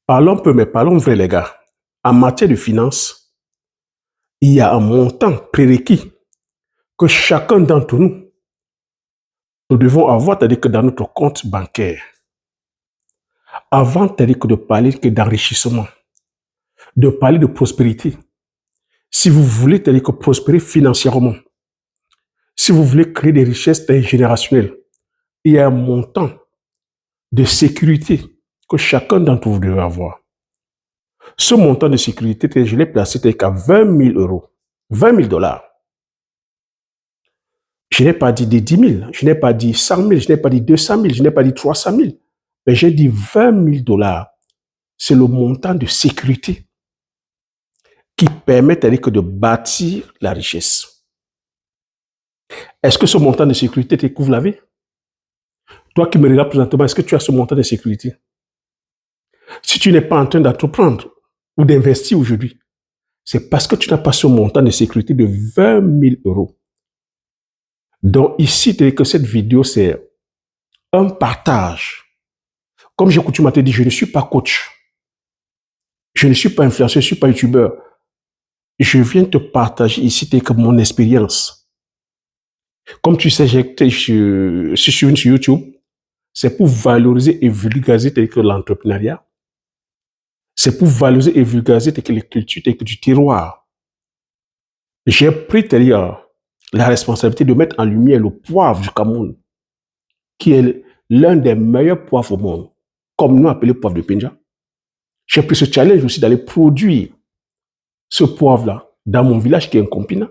Parlons peu, mais parlons vrai, les gars. En matière de finances, il y a un montant prérequis que chacun d'entre nous devons avoir, c'est-à-dire que dans notre compte bancaire, avant, c'est-à-dire que de parler que d'enrichissement, de parler de prospérité, si vous voulez, c'est-à-dire que prospérer financièrement, si vous voulez créer des richesses générationnelles, il y a un montant de sécurité que chacun d'entre vous devez avoir. Ce montant de sécurité, je l'ai placé à 20 000 euros, 20 000 dollars. Je n'ai pas dit des 10 000, je n'ai pas dit 100 000, je n'ai pas dit 200 000, je n'ai pas dit 300 000, mais j'ai dit 20 000 dollars. C'est le montant de sécurité qui permet de bâtir la richesse. Est-ce que ce montant de sécurité te couvre la vie? Toi qui me regardes présentement, est-ce que tu as ce montant de sécurité? Si tu n'es pas en train d'entreprendre ou d'investir aujourd'hui, c'est parce que tu n'as pas ce montant de sécurité de 20 000 euros. Donc ici, que cette vidéo, c'est un partage. Comme j'ai coutume à te dire, je ne suis pas coach. Je ne suis pas influenceur, je ne suis pas youtubeur. Je viens te partager ici mon expérience. Comme tu sais, si je suis sur YouTube, c'est pour valoriser et vulgariser l'entrepreneuriat. C'est pour valoriser et vulgariser les cultures du terroir. J'ai pris la responsabilité de mettre en lumière le poivre du Cameroun, qui est l'un des meilleurs poivres au monde, comme nous appelons poivre de Penja. J'ai pris ce challenge aussi d'aller produire ce poivre-là dans mon village qui est un Compina,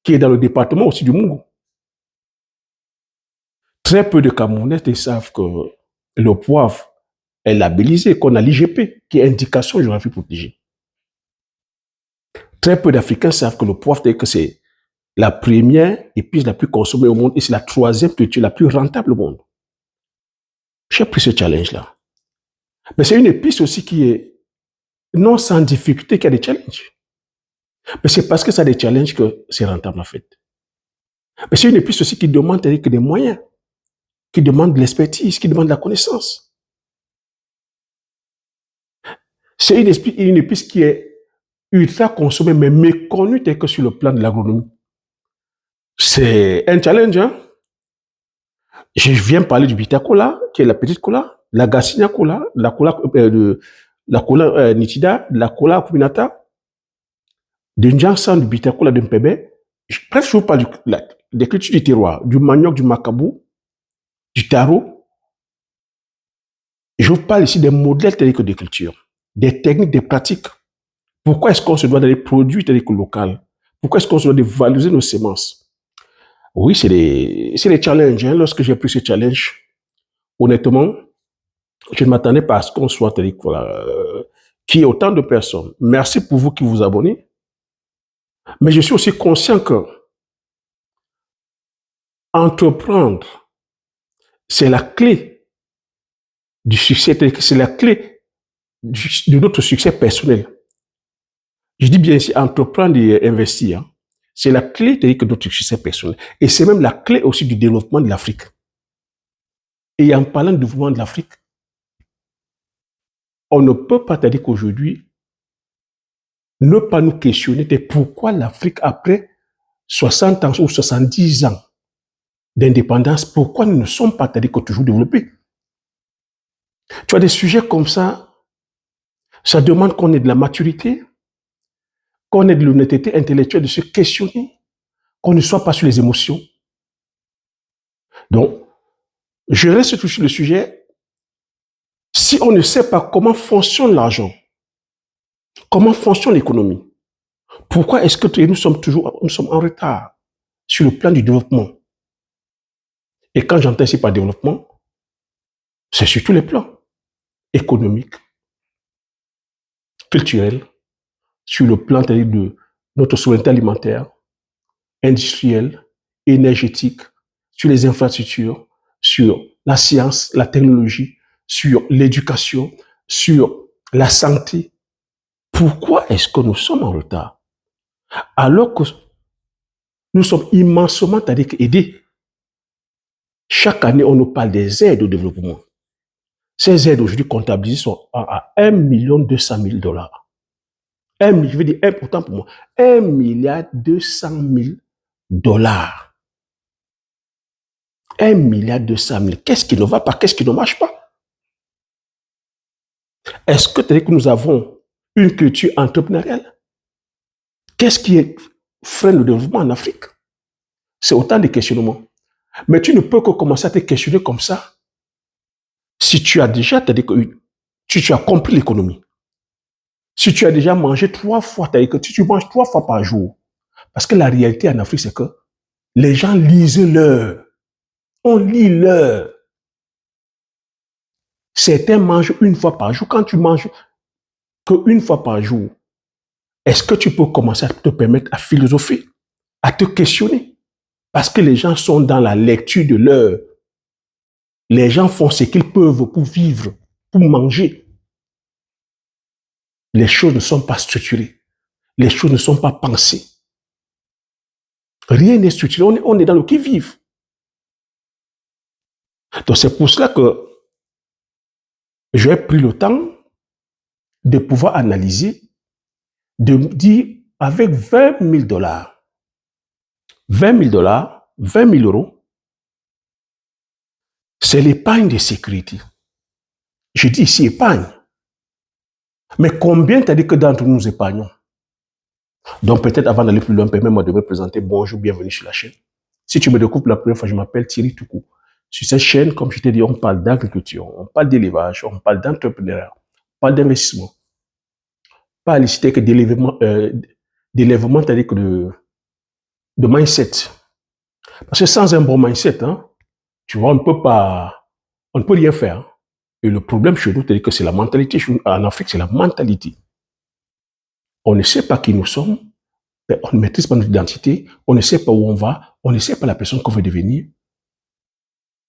qui est dans le département aussi du Mungo. Très peu de Camerounais savent que le poivre est labellisé, qu'on a l'IGP, qui est indication géographique protégée. Très peu d'Africains savent que le poivre, c'est la première épice la plus consommée au monde et c'est la troisième culture la plus rentable au monde. J'ai pris ce challenge-là. Mais c'est une épice aussi qui est non sans difficulté, qui a des challenges. Mais c'est parce que ça a des challenges que c'est rentable en fait. Mais c'est une épice aussi qui demande des moyens, qui demande de l'expertise, qui demande de la connaissance. C'est une épice qui est ultra consommée, mais méconnue que sur le plan de l'agronomie. C'est un challenge, hein? Je viens parler du bitacola, qui est la petite cola, la Garcinia cola, la cola nitida, la cola acuminata, de Njansan, du bitacola de Mpebe. Bref, je vous parle des cultures du terroir, du manioc, du macabou, du taro. Je vous parle ici des modèles tels que de culture, des techniques, des pratiques. Pourquoi est-ce qu'on se doit d'aller produire tel que local? Pourquoi est-ce qu'on se doit de valoriser nos semences? Oui, c'est des challenges. Hein. Lorsque j'ai pris ce challenge, honnêtement, je ne m'attendais pas à ce qu'on soit qu'il y ait autant de personnes. Merci pour vous qui vous abonnez. Mais je suis aussi conscient que entreprendre, c'est la clé du succès, c'est la clé de notre succès personnel. Je dis bien ici, entreprendre et investir, hein, c'est la clé de notre succès personnel. Et c'est même la clé aussi du développement de l'Afrique. Et en parlant du développement de l'Afrique, on ne peut pas dire qu'aujourd'hui, ne pas nous questionner de pourquoi l'Afrique, après 60 ans ou 70 ans d'indépendance, pourquoi nous ne sommes pas toujours développés. Tu as des sujets comme ça demande qu'on ait de la maturité, qu'on ait de l'honnêteté intellectuelle, de se questionner, qu'on ne soit pas sur les émotions. Donc, je reste toujours sur le sujet. Si on ne sait pas comment fonctionne l'argent, comment fonctionne l'économie, pourquoi est-ce que nous sommes en retard sur le plan du développement? Et quand j'entends ici par développement, c'est sur tous les plans, économiques, culturels, sur le plan de notre souveraineté alimentaire, industrielle, énergétique, sur les infrastructures, sur la science, la technologie, sur l'éducation, sur la santé. Pourquoi est-ce que nous sommes en retard? Alors que nous sommes immensément aidés. Chaque année, on nous parle des aides au développement. Ces aides aujourd'hui comptabilisées sont à 1 200 000 $. Je veux dire, pourtant pour moi, 1 200 000 $. 1 200 000 $. Qu'est-ce qui ne va pas? Qu'est-ce qui ne marche pas? Est-ce que tu dis que nous avons une culture entrepreneuriale? Qu'est-ce qui freine le développement en Afrique? C'est autant de questionnements. Mais tu ne peux que commencer à te questionner comme ça si tu as déjà, si tu as compris l'économie. Si tu as déjà mangé 3 fois, c'est-à-dire que si tu manges 3 fois par jour, parce que la réalité en Afrique, c'est que les gens lisent l'heure. On lit l'heure. Certains mangent 1 fois par jour. Quand tu manges que 1 fois par jour, est-ce que tu peux commencer à te permettre à philosopher, à te questionner? Parce que les gens sont dans la lecture de l'heure. Les gens font ce qu'ils peuvent pour vivre, pour manger. Les choses ne sont pas structurées. Les choses ne sont pas pensées. Rien n'est structuré. On est dans le qui-vive. Donc c'est pour cela que j'ai pris le temps de pouvoir analyser, de me dire avec 20 000 $, 20 000 $, 20 000 €, c'est l'épargne de sécurité. Je dis ici épargne. Mais combien t'as dit que d'entre nous épargnons? Donc peut-être avant d'aller plus loin, permets-moi de me présenter. Bonjour, bienvenue sur la chaîne. Si tu me découvres la première fois, je m'appelle Thierry Toukou. Sur cette chaîne, comme je t'ai dit, on parle d'agriculture, on parle d'élevage, on parle d'entrepreneuriat, on parle d'investissement. Pas à citer que d'élèvement, c'est-à-dire que de mindset. Parce que sans un bon mindset, hein, tu vois, on ne peut rien faire. Et le problème chez nous, c'est que c'est la mentalité. En Afrique, c'est la mentalité. On ne sait pas qui nous sommes, on ne maîtrise pas notre identité, on ne sait pas où on va, on ne sait pas la personne qu'on veut devenir.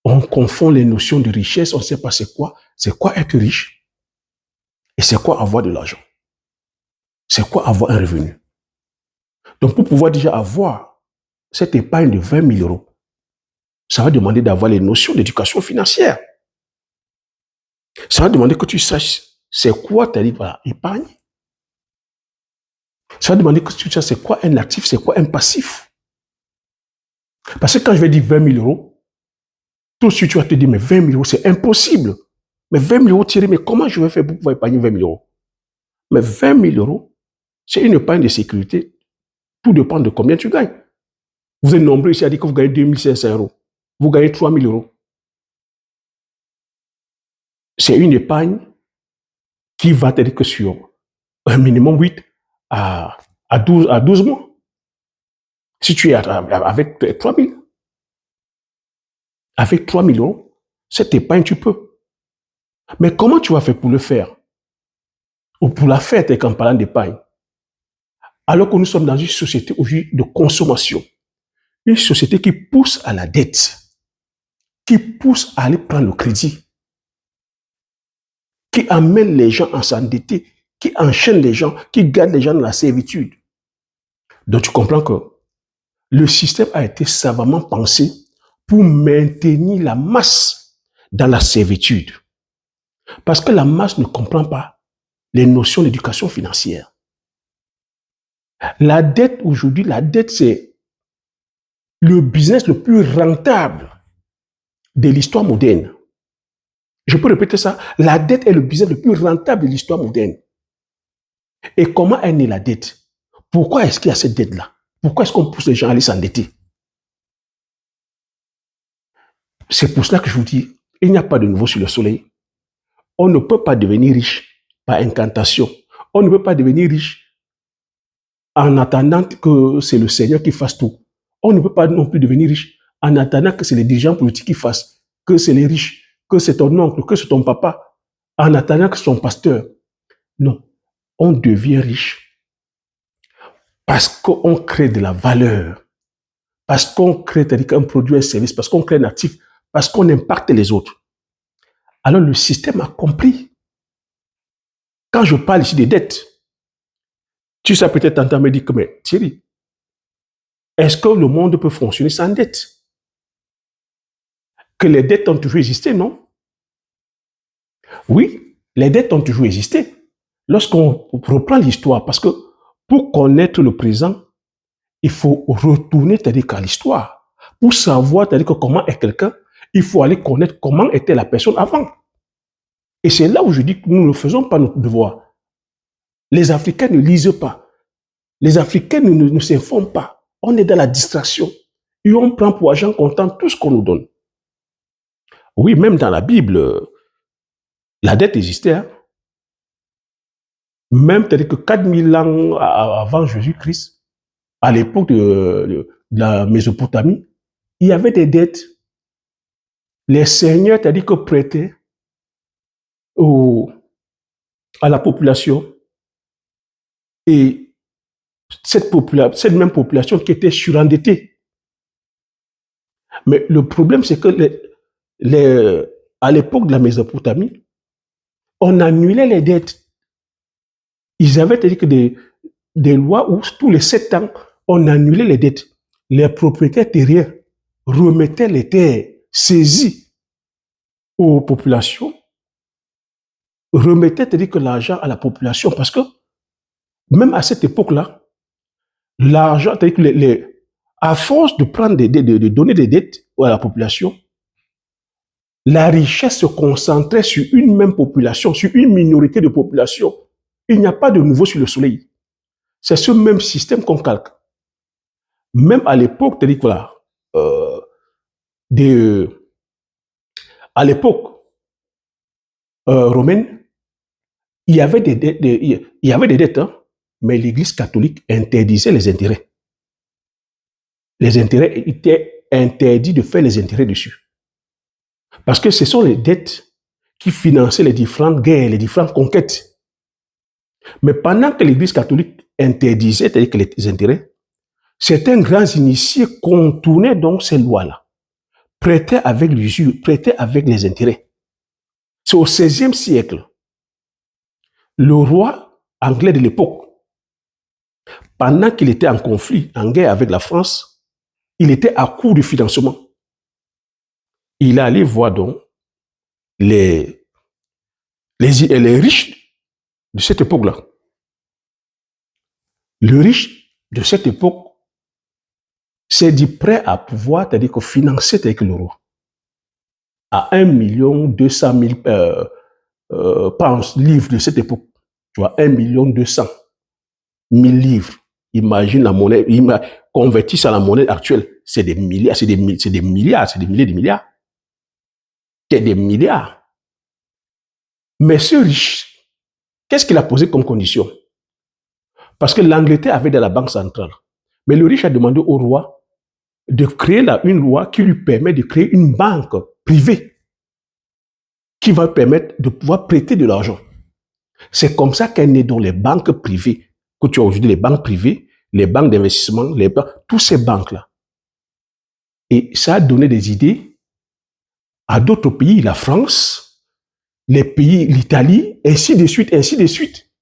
On confond les notions de richesse, on ne sait pas c'est quoi être riche et c'est quoi avoir de l'argent. C'est quoi avoir un revenu. Donc pour pouvoir déjà avoir cette épargne de 20 000 €, ça va demander d'avoir les notions d'éducation financière. Ça va demander que tu saches c'est quoi ta épargne. Ça va demander que tu saches c'est quoi un actif, c'est quoi un passif. Parce que quand je vais dire 20 000 €, tout de suite tu vas te dire mais 20 000 € c'est impossible. Mais 20 000 € Thierry, mais comment je vais faire pour pouvoir épargner 20 000 €? Mais 20 000 €, c'est une épargne de sécurité. Tout dépend de combien tu gagnes. Vous êtes nombreux ici à dire que vous gagnez 2 500 €. Vous gagnez 3 000 €. C'est une épargne qui va t'aider que sur un minimum 8 à 12 mois. Si tu es avec 3 000, avec 3 000 €, cette épargne, tu peux. Mais comment tu vas faire pour le faire? Ou pour la faire, en parlant d'épargne? Alors que nous sommes dans une société aujourd'hui de consommation. Une société qui pousse à la dette, qui pousse à aller prendre le crédit, qui amène les gens à s'endetter, qui enchaîne les gens, qui garde les gens dans la servitude. Donc tu comprends que le système a été savamment pensé pour maintenir la masse dans la servitude. Parce que la masse ne comprend pas les notions d'éducation financière. La dette aujourd'hui, la dette c'est le business le plus rentable de l'histoire moderne. Je peux répéter ça. La dette est le business le plus rentable de l'histoire moderne. Et comment est née la dette? Pourquoi est-ce qu'il y a cette dette-là? Pourquoi est-ce qu'on pousse les gens à aller s'endetter? C'est pour cela que je vous dis, il n'y a pas de nouveau sur le soleil. On ne peut pas devenir riche par incantation. On ne peut pas devenir riche en attendant que c'est le Seigneur qui fasse tout. On ne peut pas non plus devenir riche en attendant que c'est les dirigeants politiques qui fassent, que c'est les riches, que c'est ton oncle, que c'est ton papa, en attendant que c'est ton pasteur. Non, on devient riche parce qu'on crée de la valeur, parce qu'on crée un produit, un service, parce qu'on crée un actif, parce qu'on impacte les autres. Alors le système a compris. Quand je parle ici des dettes, tu sais peut-être entendre me dire que, mais Thierry, est-ce que le monde peut fonctionner sans dette? Que les dettes ont toujours existé, non? Oui, les dettes ont toujours existé. Lorsqu'on reprend l'histoire, parce que pour connaître le présent, il faut retourner, c'est-à-dire qu'à l'histoire. Pour savoir, c'est-à-dire que comment est quelqu'un, il faut aller connaître comment était la personne avant. Et c'est là où je dis que nous ne faisons pas notre devoir. Les Africains ne lisent pas. Les Africains ne s'informent pas. On est dans la distraction. Et on prend pour argent comptant tout ce qu'on nous donne. Oui, même dans la Bible, la dette existait. Hein. Même, c'est-à-dire que 4000 ans avant Jésus-Christ, à l'époque de la Mésopotamie, il y avait des dettes. Les seigneurs, c'est-à-dire que prêtaient à la population. Et cette même population qui était surendettée. Mais le problème, c'est que à l'époque de la Mésopotamie, on annulait les dettes. Ils avaient dit que des lois où tous les 7 ans, on annulait les dettes. Les propriétaires terriens remettaient les terres saisies aux populations, remettaient que l'argent à la population parce que même à cette époque-là, l'argent, c'est-à-dire que à force de prendre de donner des dettes à la population, la richesse se concentrait sur une même population, sur une minorité de population. Il n'y a pas de nouveau sur le soleil. C'est ce même système qu'on calque. Même à l'époque, c'est-à-dire que voilà, à l'époque romaine, il y avait des dettes, hein, mais l'Église catholique interdisait les intérêts. Les intérêts étaient interdits de faire les intérêts dessus. Parce que ce sont les dettes qui finançaient les différentes guerres, les différentes conquêtes. Mais pendant que l'Église catholique interdisait les intérêts, certains grands initiés contournaient donc ces lois-là, prêtaient avec l'usure, prêtaient avec les intérêts. C'est au XVIe siècle, le roi anglais de l'époque, pendant qu'il était en conflit, en guerre avec la France, il était à court de financement. Il est allé voir donc les riches de cette époque-là. Le riche de cette époque s'est dit prêt à pouvoir, c'est-à-dire que financer avec le roi à 1 200 000 pounds, livres de cette époque. Tu vois, 1 200 000 livres. Imagine la monnaie, converti ça à la monnaie actuelle. C'est des milliards, c'est des milliards, c'est des milliers de milliards. C'est des milliards. Mais ce riche, qu'est-ce qu'il a posé comme condition? Parce que l'Angleterre avait de la banque centrale. Mais le riche a demandé au roi de créer une loi qui lui permet de créer une banque privée qui va permettre de pouvoir prêter de l'argent. C'est comme ça qu'est née dans les banques privées, que tu as aujourd'hui les banques privées, les banques d'investissement, tous ces banques-là. Et ça a donné des idées à d'autres pays, la France, les pays, l'Italie, ainsi de suite, ainsi de suite.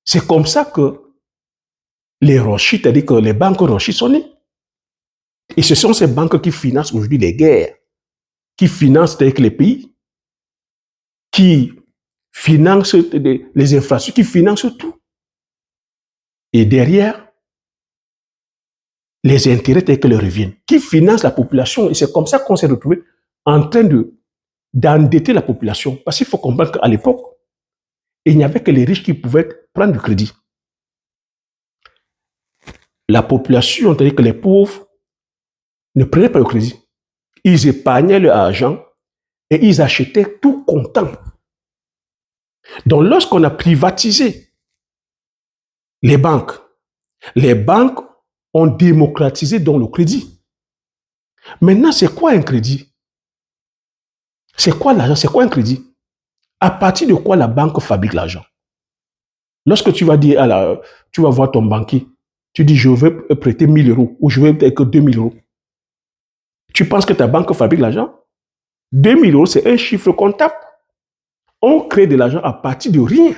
C'est comme ça que les Rothschild, c'est-à-dire que les banques Rothschild sont nées. Et ce sont ces banques qui financent aujourd'hui les guerres, qui financent avec les pays, qui financent les infrastructures, qui financent tout. Et derrière, les intérêts tels que leur reviennent, qui financent la population. Et c'est comme ça qu'on s'est retrouvé en train d'endetter la population. Parce qu'il faut comprendre qu'à l'époque, il n'y avait que les riches qui pouvaient prendre du crédit. La population, c'est-à-dire que les pauvres, ne prenaient pas le crédit. Ils épargnaient leur argent et ils achetaient tout comptant. Donc, lorsqu'on a privatisé les banques ont démocratisé donc le crédit. Maintenant, c'est quoi un crédit? C'est quoi l'argent? C'est quoi un crédit? À partir de quoi la banque fabrique l'argent? Lorsque tu vas dire tu vas voir ton banquier, tu dis je veux prêter 1000 euros ou je veux peut-être que 2000 euros. Tu penses que ta banque fabrique l'argent? 2000 euros, c'est un chiffre comptable. On crée de l'argent à partir de rien.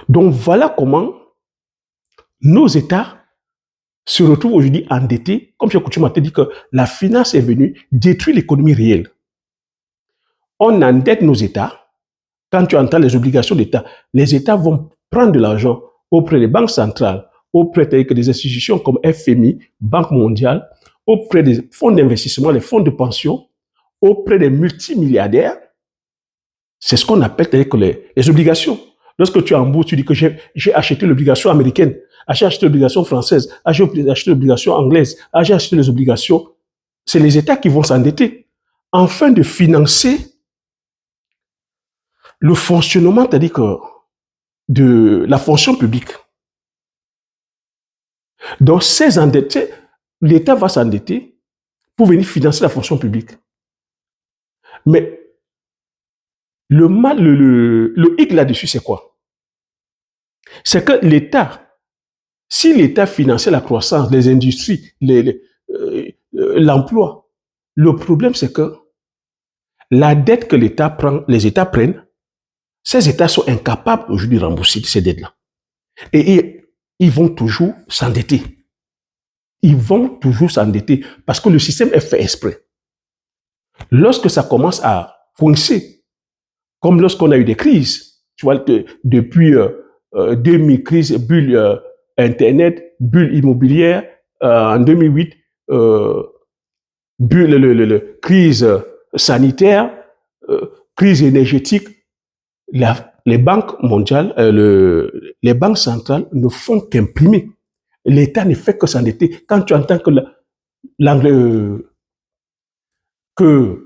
Donc voilà comment nos États se retrouvent aujourd'hui endettés. Comme j'ai coutume à te dire que la finance est venue détruire l'économie réelle. On endette nos États. Quand tu entends les obligations d'État, les États vont prendre de l'argent auprès des banques centrales, auprès des institutions comme FMI, Banque mondiale, auprès des fonds d'investissement, les fonds de pension, auprès des multimilliardaires. C'est ce qu'on appelle les obligations. Lorsque tu es en bourse, tu dis que j'ai acheté l'obligation américaine, j'ai acheté l'obligation française, j'ai acheté l'obligation anglaise, j'ai acheté les obligations. C'est les États qui vont s'endetter afin de financer le fonctionnement, c'est-à-dire que de la fonction publique. Donc, ces endettés, l'État va s'endetter pour venir financer la fonction publique. Mais le hic là-dessus, c'est quoi? C'est que l'État, si l'État finançait la croissance, les industries, l'emploi, le problème, c'est que la dette que l'État prend, les États prennent, ces États sont incapables aujourd'hui de rembourser ces dettes-là. Et ils vont toujours s'endetter. Ils vont toujours s'endetter parce que le système est fait exprès. Lorsque ça commence à coincer, comme lorsqu'on a eu des crises, tu vois, depuis 2000, crise, bulle Internet, bulle immobilière, en 2008, bulle, crise sanitaire, crise énergétique, les banques mondiales, les banques centrales ne font qu'imprimer. L'État ne fait que s'endetter. Quand tu entends que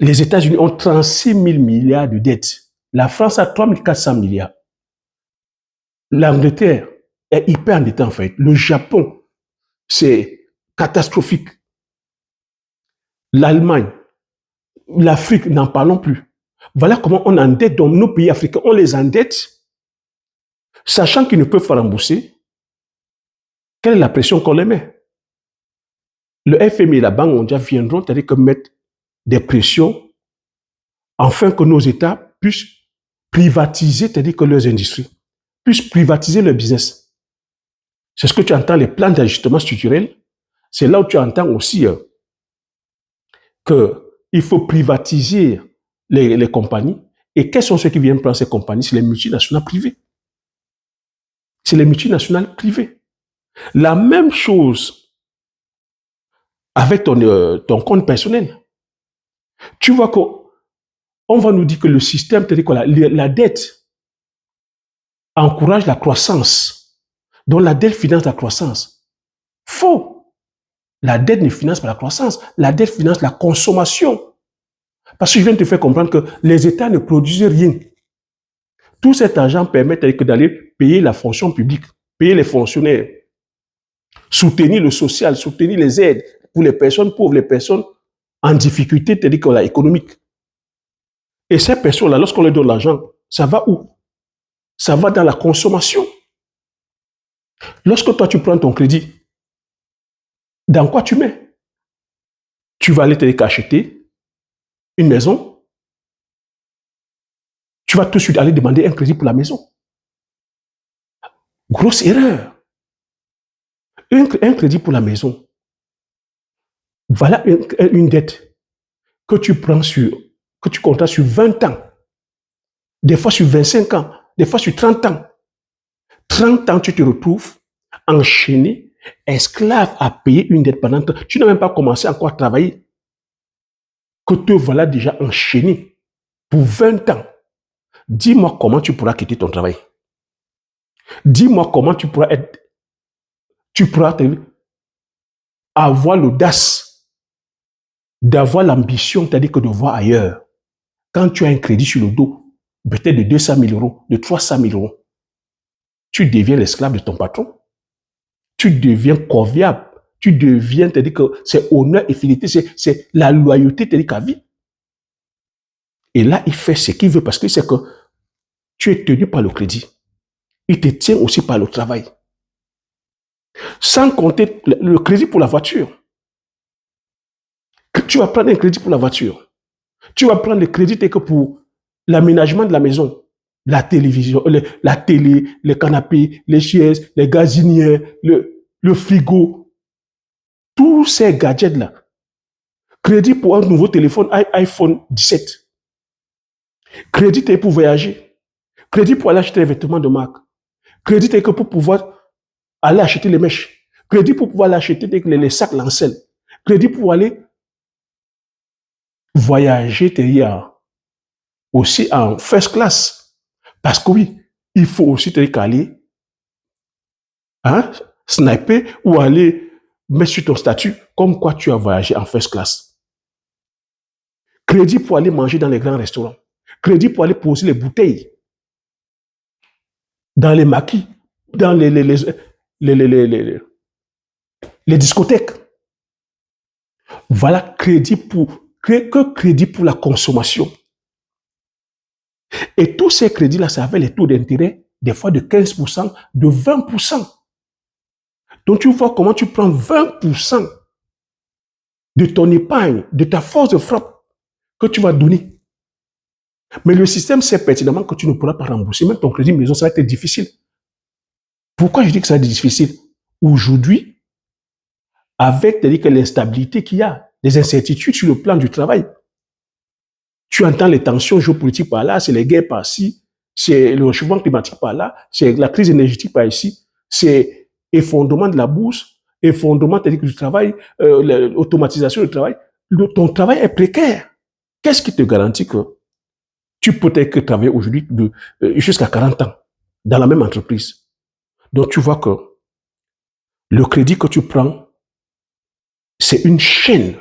les États-Unis ont 36 000 milliards de dettes, la France a 3 400 milliards. L'Angleterre est hyper endettée en fait. Le Japon, c'est catastrophique. L'Allemagne, l'Afrique, n'en parlons plus. Voilà comment on endette dans nos pays africains. On les endette, sachant qu'ils ne peuvent pas rembourser. Quelle est la pression qu'on les met? Le FMI et la Banque mondiale viendront, c'est-à-dire que mettre des pressions afin que nos États puissent privatiser, c'est-à-dire que leurs industries puissent privatiser leur business. C'est ce que tu entends, les plans d'ajustement structurel. C'est là où tu entends aussi qu'il faut privatiser les compagnies. Et quels sont ceux qui viennent prendre ces compagnies? C'est les multinationales privées. C'est les multinationales privées. La même chose avec ton compte personnel. Tu vois qu'on va nous dire que le système, c'est-à-dire que la dette encourage la croissance. Donc la dette finance la croissance. Faux. La dette ne finance pas la croissance. La dette finance la consommation. Parce que je viens de te faire comprendre que les États ne produisent rien. Tout cet argent permet d'aller payer la fonction publique, payer les fonctionnaires, soutenir le social, soutenir les aides pour les personnes pauvres, les personnes en difficulté, c'est-à-dire que économique. Et ces personnes-là, lorsqu'on leur donne l'argent, ça va où? Ça va dans la consommation. Lorsque toi, tu prends ton crédit, dans quoi tu mets? Tu vas aller acheter une maison. Tu vas tout de suite aller demander un crédit pour la maison. Grosse erreur. Un crédit pour la maison. Voilà une dette que tu prends que tu comptes sur 20 ans. Des fois sur 25 ans. Des fois sur 30 ans. 30 ans, tu te retrouves enchaîné, esclave à payer une dette pendant que tu n'as même pas commencé encore à travailler. Que te voilà déjà enchaîné pour 20 ans. Dis-moi comment tu pourras quitter ton travail. Dis-moi comment tu pourras avoir l'audace d'avoir l'ambition, c'est-à-dire que de voir ailleurs. Quand tu as un crédit sur le dos, peut-être de 200 000 euros, de 300 000 euros, tu deviens l'esclave de ton patron. Tu deviens conviable. Tu deviens, c'est-à-dire que c'est honneur et fidélité, c'est la loyauté, c'est-à-dire qu'à vie. Et là, il fait ce qu'il veut parce que c'est que tu es tenu par le crédit. Il te tient aussi par le travail. Sans compter le crédit pour la voiture. Tu vas prendre un crédit pour la voiture. Tu vas prendre le crédit que pour l'aménagement de la maison. La télévision, la télé, les canapés, les chaises, les gazinières, le frigo. Tous ces gadgets-là Crédit pour un nouveau téléphone iPhone 17. Crédit pour voyager. Crédit pour aller acheter des vêtements de marque. Crédit pour pouvoir aller acheter les mèches. Crédit pour pouvoir aller acheter les sacs Lancel. Crédit pour aller voyager aussi en first class. Parce que oui, il faut aussi aller sniper ou aller mettre sur ton statut comme quoi tu as voyagé en first class. Crédit pour aller manger dans les grands restaurants. Crédit pour aller poser les bouteilles dans les maquis, dans les discothèques. Voilà crédit pour la consommation. Et tous ces crédits-là, ça avait les taux d'intérêt, des fois de 15%, de 20%. Donc tu vois comment tu prends 20% de ton épargne, de ta force de frappe que tu vas donner. Mais le système sait pertinemment que tu ne pourras pas rembourser. Même ton crédit maison, ça va être difficile. Pourquoi je dis que ça va être difficile? Aujourd'hui, avec l'instabilité qu'il y a, les incertitudes sur le plan du travail, tu entends les tensions géopolitiques par là, c'est les guerres par-ci, c'est le réchauffement climatique par là, c'est la crise énergétique par ici, c'est effondrement de la bourse, effondrement du travail, l'automatisation du travail. Ton travail est précaire. Qu'est-ce qui te garantit que tu peux peut-être travailler aujourd'hui jusqu'à 40 ans dans la même entreprise? Donc tu vois que le crédit que tu prends, c'est une chaîne.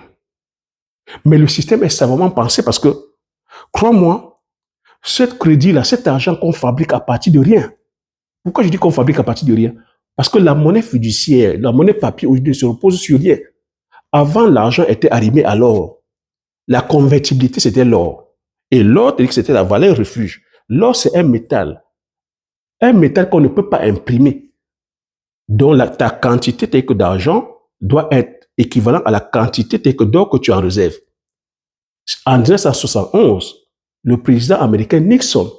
Mais le système est savamment pensé parce que, crois-moi, ce crédit-là, cet argent qu'on fabrique à partir de rien. Pourquoi je dis qu'on fabrique à partir de rien? Parce que la monnaie fiduciaire, la monnaie papier aujourd'hui se repose sur rien. Avant, l'argent était arrimé à l'or. La convertibilité, c'était l'or. Et l'or, c'était la valeur refuge. L'or, c'est un métal qu'on ne peut pas imprimer. Donc, ta quantité d'argent doit être équivalente à la quantité d'or que tu en réserves. En 1971, le président américain Nixon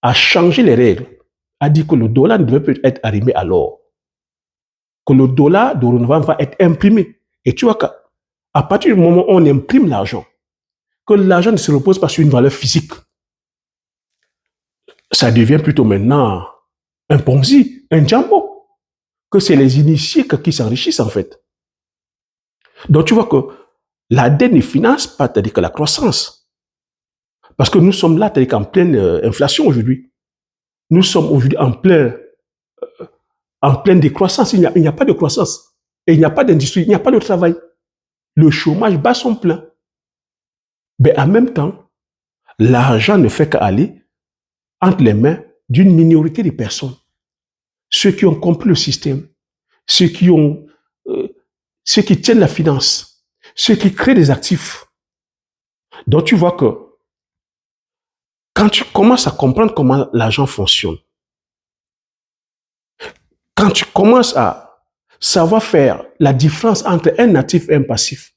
a changé les règles, a dit que le dollar ne devait plus être arrimé à l'or, que le dollar dorénavant va être imprimé. Et tu vois qu'à partir du moment où on imprime l'argent, que l'argent ne se repose pas sur une valeur physique, ça devient plutôt maintenant un Ponzi, un Jumbo, que c'est les initiés qui s'enrichissent en fait. Donc tu vois que la dette ne finance pas, c'est-à-dire que la croissance. Parce que nous sommes là, c'est-à-dire qu'en pleine inflation aujourd'hui. Nous sommes aujourd'hui en pleine décroissance. Il n'y a pas de croissance. Et il n'y a pas d'industrie, il n'y a pas de travail. Le chômage bat son plein. Mais en même temps, l'argent ne fait qu'aller entre les mains d'une minorité de personnes. Ceux qui ont compris le système, ceux qui tiennent la finance, ceux qui créent des actifs. Donc tu vois que quand tu commences à comprendre comment l'argent fonctionne, quand tu commences à savoir faire la différence entre un actif et un passif,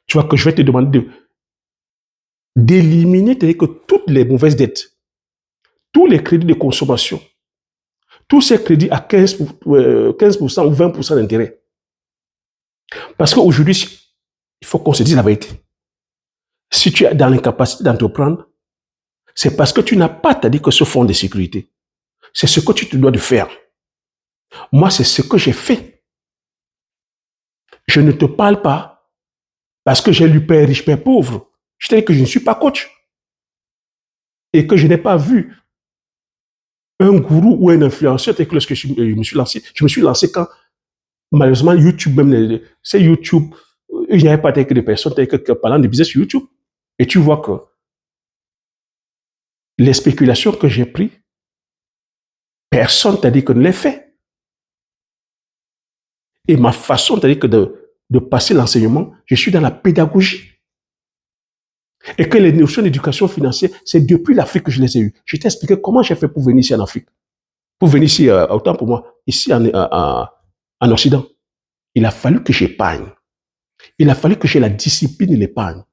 tu vois que je vais te demander d'éliminer que toutes les mauvaises dettes, tous les crédits de consommation, tous ces crédits à 15% ou 20% d'intérêt. Parce qu'aujourd'hui, il faut qu'on se dise la vérité. Si tu es dans l'incapacité d'entreprendre, c'est parce que tu n'as pas, t'as dit que ce fonds de sécurité. C'est ce que tu te dois de faire. Moi, c'est ce que j'ai fait. Je ne te parle pas parce que j'ai lu Père riche, Père pauvre. Je te dis que je ne suis pas coach. Et que je n'ai pas vu un gourou ou un influenceur. Et que lorsque je me suis lancé quand, malheureusement, YouTube, même, c'est YouTube, il n'y avait pas de personnes parlant de business sur YouTube. Et tu vois que les spéculations que j'ai prises, personne t'a dit que ne les fait. Et ma façon, t'a dit que de passer l'enseignement, je suis dans la pédagogie. Et que les notions d'éducation financière, c'est depuis l'Afrique que je les ai eues. Je t'ai expliqué comment j'ai fait pour venir ici en Afrique. Pour venir ici, autant pour moi, ici en Occident. Il a fallu que j'épargne. Il a fallu que j'ai la discipline de l'épargne.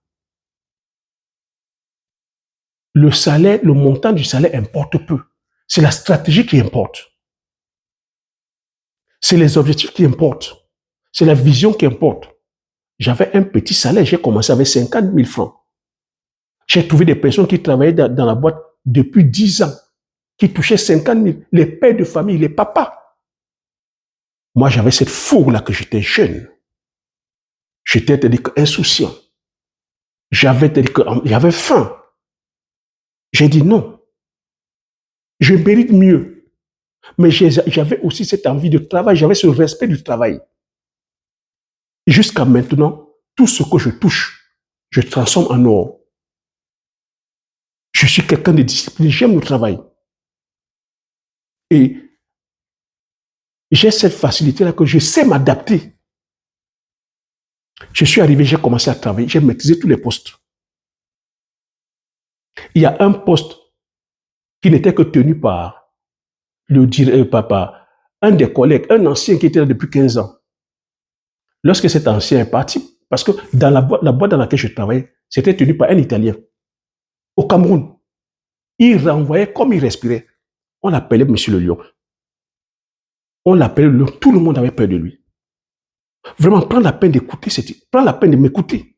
Le salaire, le montant du salaire importe peu. C'est la stratégie qui importe. C'est les objectifs qui importent. C'est la vision qui importe. j'avais un petit salaire. J'ai commencé avec 50 000 francs. J'ai trouvé des personnes qui travaillaient dans la boîte depuis 10 ans, qui touchaient 50 000. Les pères de famille, les papas. Moi, j'avais cette fougue-là que j'étais jeune. J'étais insouciant. J'avais faim. J'ai dit non. Je mérite mieux. Mais j'avais aussi cette envie de travail. J'avais ce respect du travail. Jusqu'à maintenant, tout ce que je touche, je transforme en or. Je suis quelqu'un de discipliné. J'aime le travail. Et j'ai cette facilité-là que je sais m'adapter. Je suis arrivé, j'ai commencé à travailler, j'ai maîtrisé tous les postes. Il y a un poste qui n'était que tenu par papa, un des collègues, un ancien qui était là depuis 15 ans. Lorsque cet ancien est parti, parce que dans la boîte dans laquelle je travaillais, c'était tenu par un Italien. Au Cameroun, il renvoyait comme il respirait. On l'appelait Monsieur le Lion. On l'appelait le Lion. Tout le monde avait peur de lui. Vraiment, prends la peine d'écouter, prends la peine de m'écouter.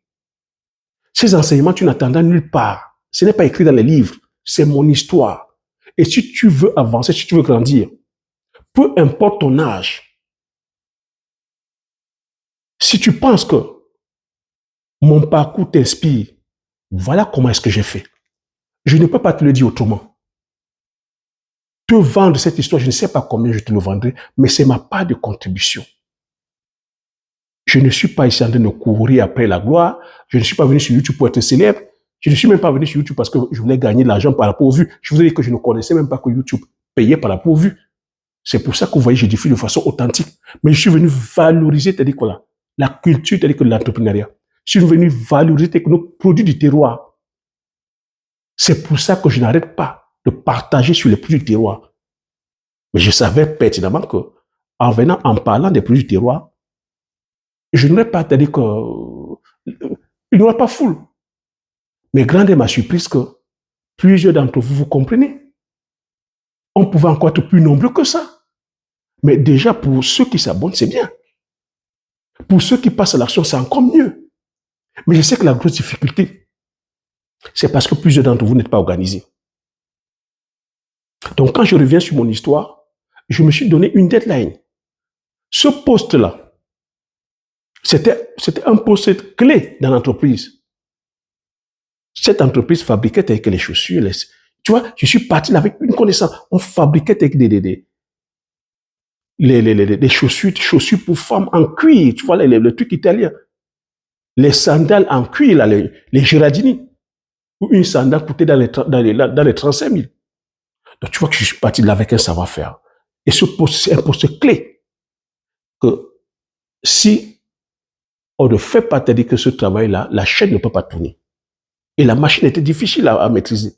Ces enseignements, tu n'attendras nulle part. Ce n'est pas écrit dans les livres. C'est mon histoire. Et si tu veux avancer, si tu veux grandir, peu importe ton âge, si tu penses que mon parcours t'inspire, voilà comment est-ce que j'ai fait. Je ne peux pas te le dire autrement. Te vendre cette histoire, je ne sais pas combien je te le vendrai, mais c'est ma part de contribution. Je ne suis pas ici en train de courir après la gloire. Je ne suis pas venu sur YouTube pour être célèbre. Je ne suis même pas venu sur YouTube parce que je voulais gagner de l'argent par rapport aux vues. Je vous ai dit que je ne connaissais même pas que YouTube payait par rapport aux vues. C'est pour ça que vous voyez, je diffuse de façon authentique. Mais je suis venu valoriser, c'est-à-dire quoi, la culture, c'est-à-dire que l'entrepreneuriat. Je suis venu valoriser nos produits du terroir. C'est pour ça que je n'arrête pas de partager sur les produits du terroir. Mais je savais pertinemment que, en venant, en parlant des produits du terroir, je n'aurais pas, c'est-à-dire que, il n'y aura pas foule. Mais grande est ma surprise que plusieurs d'entre vous, vous comprenez. On pouvait encore être plus nombreux que ça. Mais déjà, pour ceux qui s'abonnent, c'est bien. Pour ceux qui passent à l'action, c'est encore mieux. Mais je sais que la grosse difficulté, c'est parce que plusieurs d'entre vous n'êtes pas organisés. Donc, quand je reviens sur mon histoire, je me suis donné une deadline. Ce poste-là, c'était un poste clé dans l'entreprise. Cette entreprise fabriquait avec les chaussures. Tu vois, je suis parti avec une connaissance. On fabriquait avec des chaussures pour femmes en cuir. Tu vois, les trucs italiens. Les sandales en cuir, là, les Girardini. Où une sandale coûtait dans les 35 000. Donc, tu vois que je suis parti là avec un savoir-faire. Et ce poste, c'est un poste clé. Que si on ne fait pas dire que ce travail-là, la chaîne ne peut pas tourner. Et la machine était difficile à maîtriser.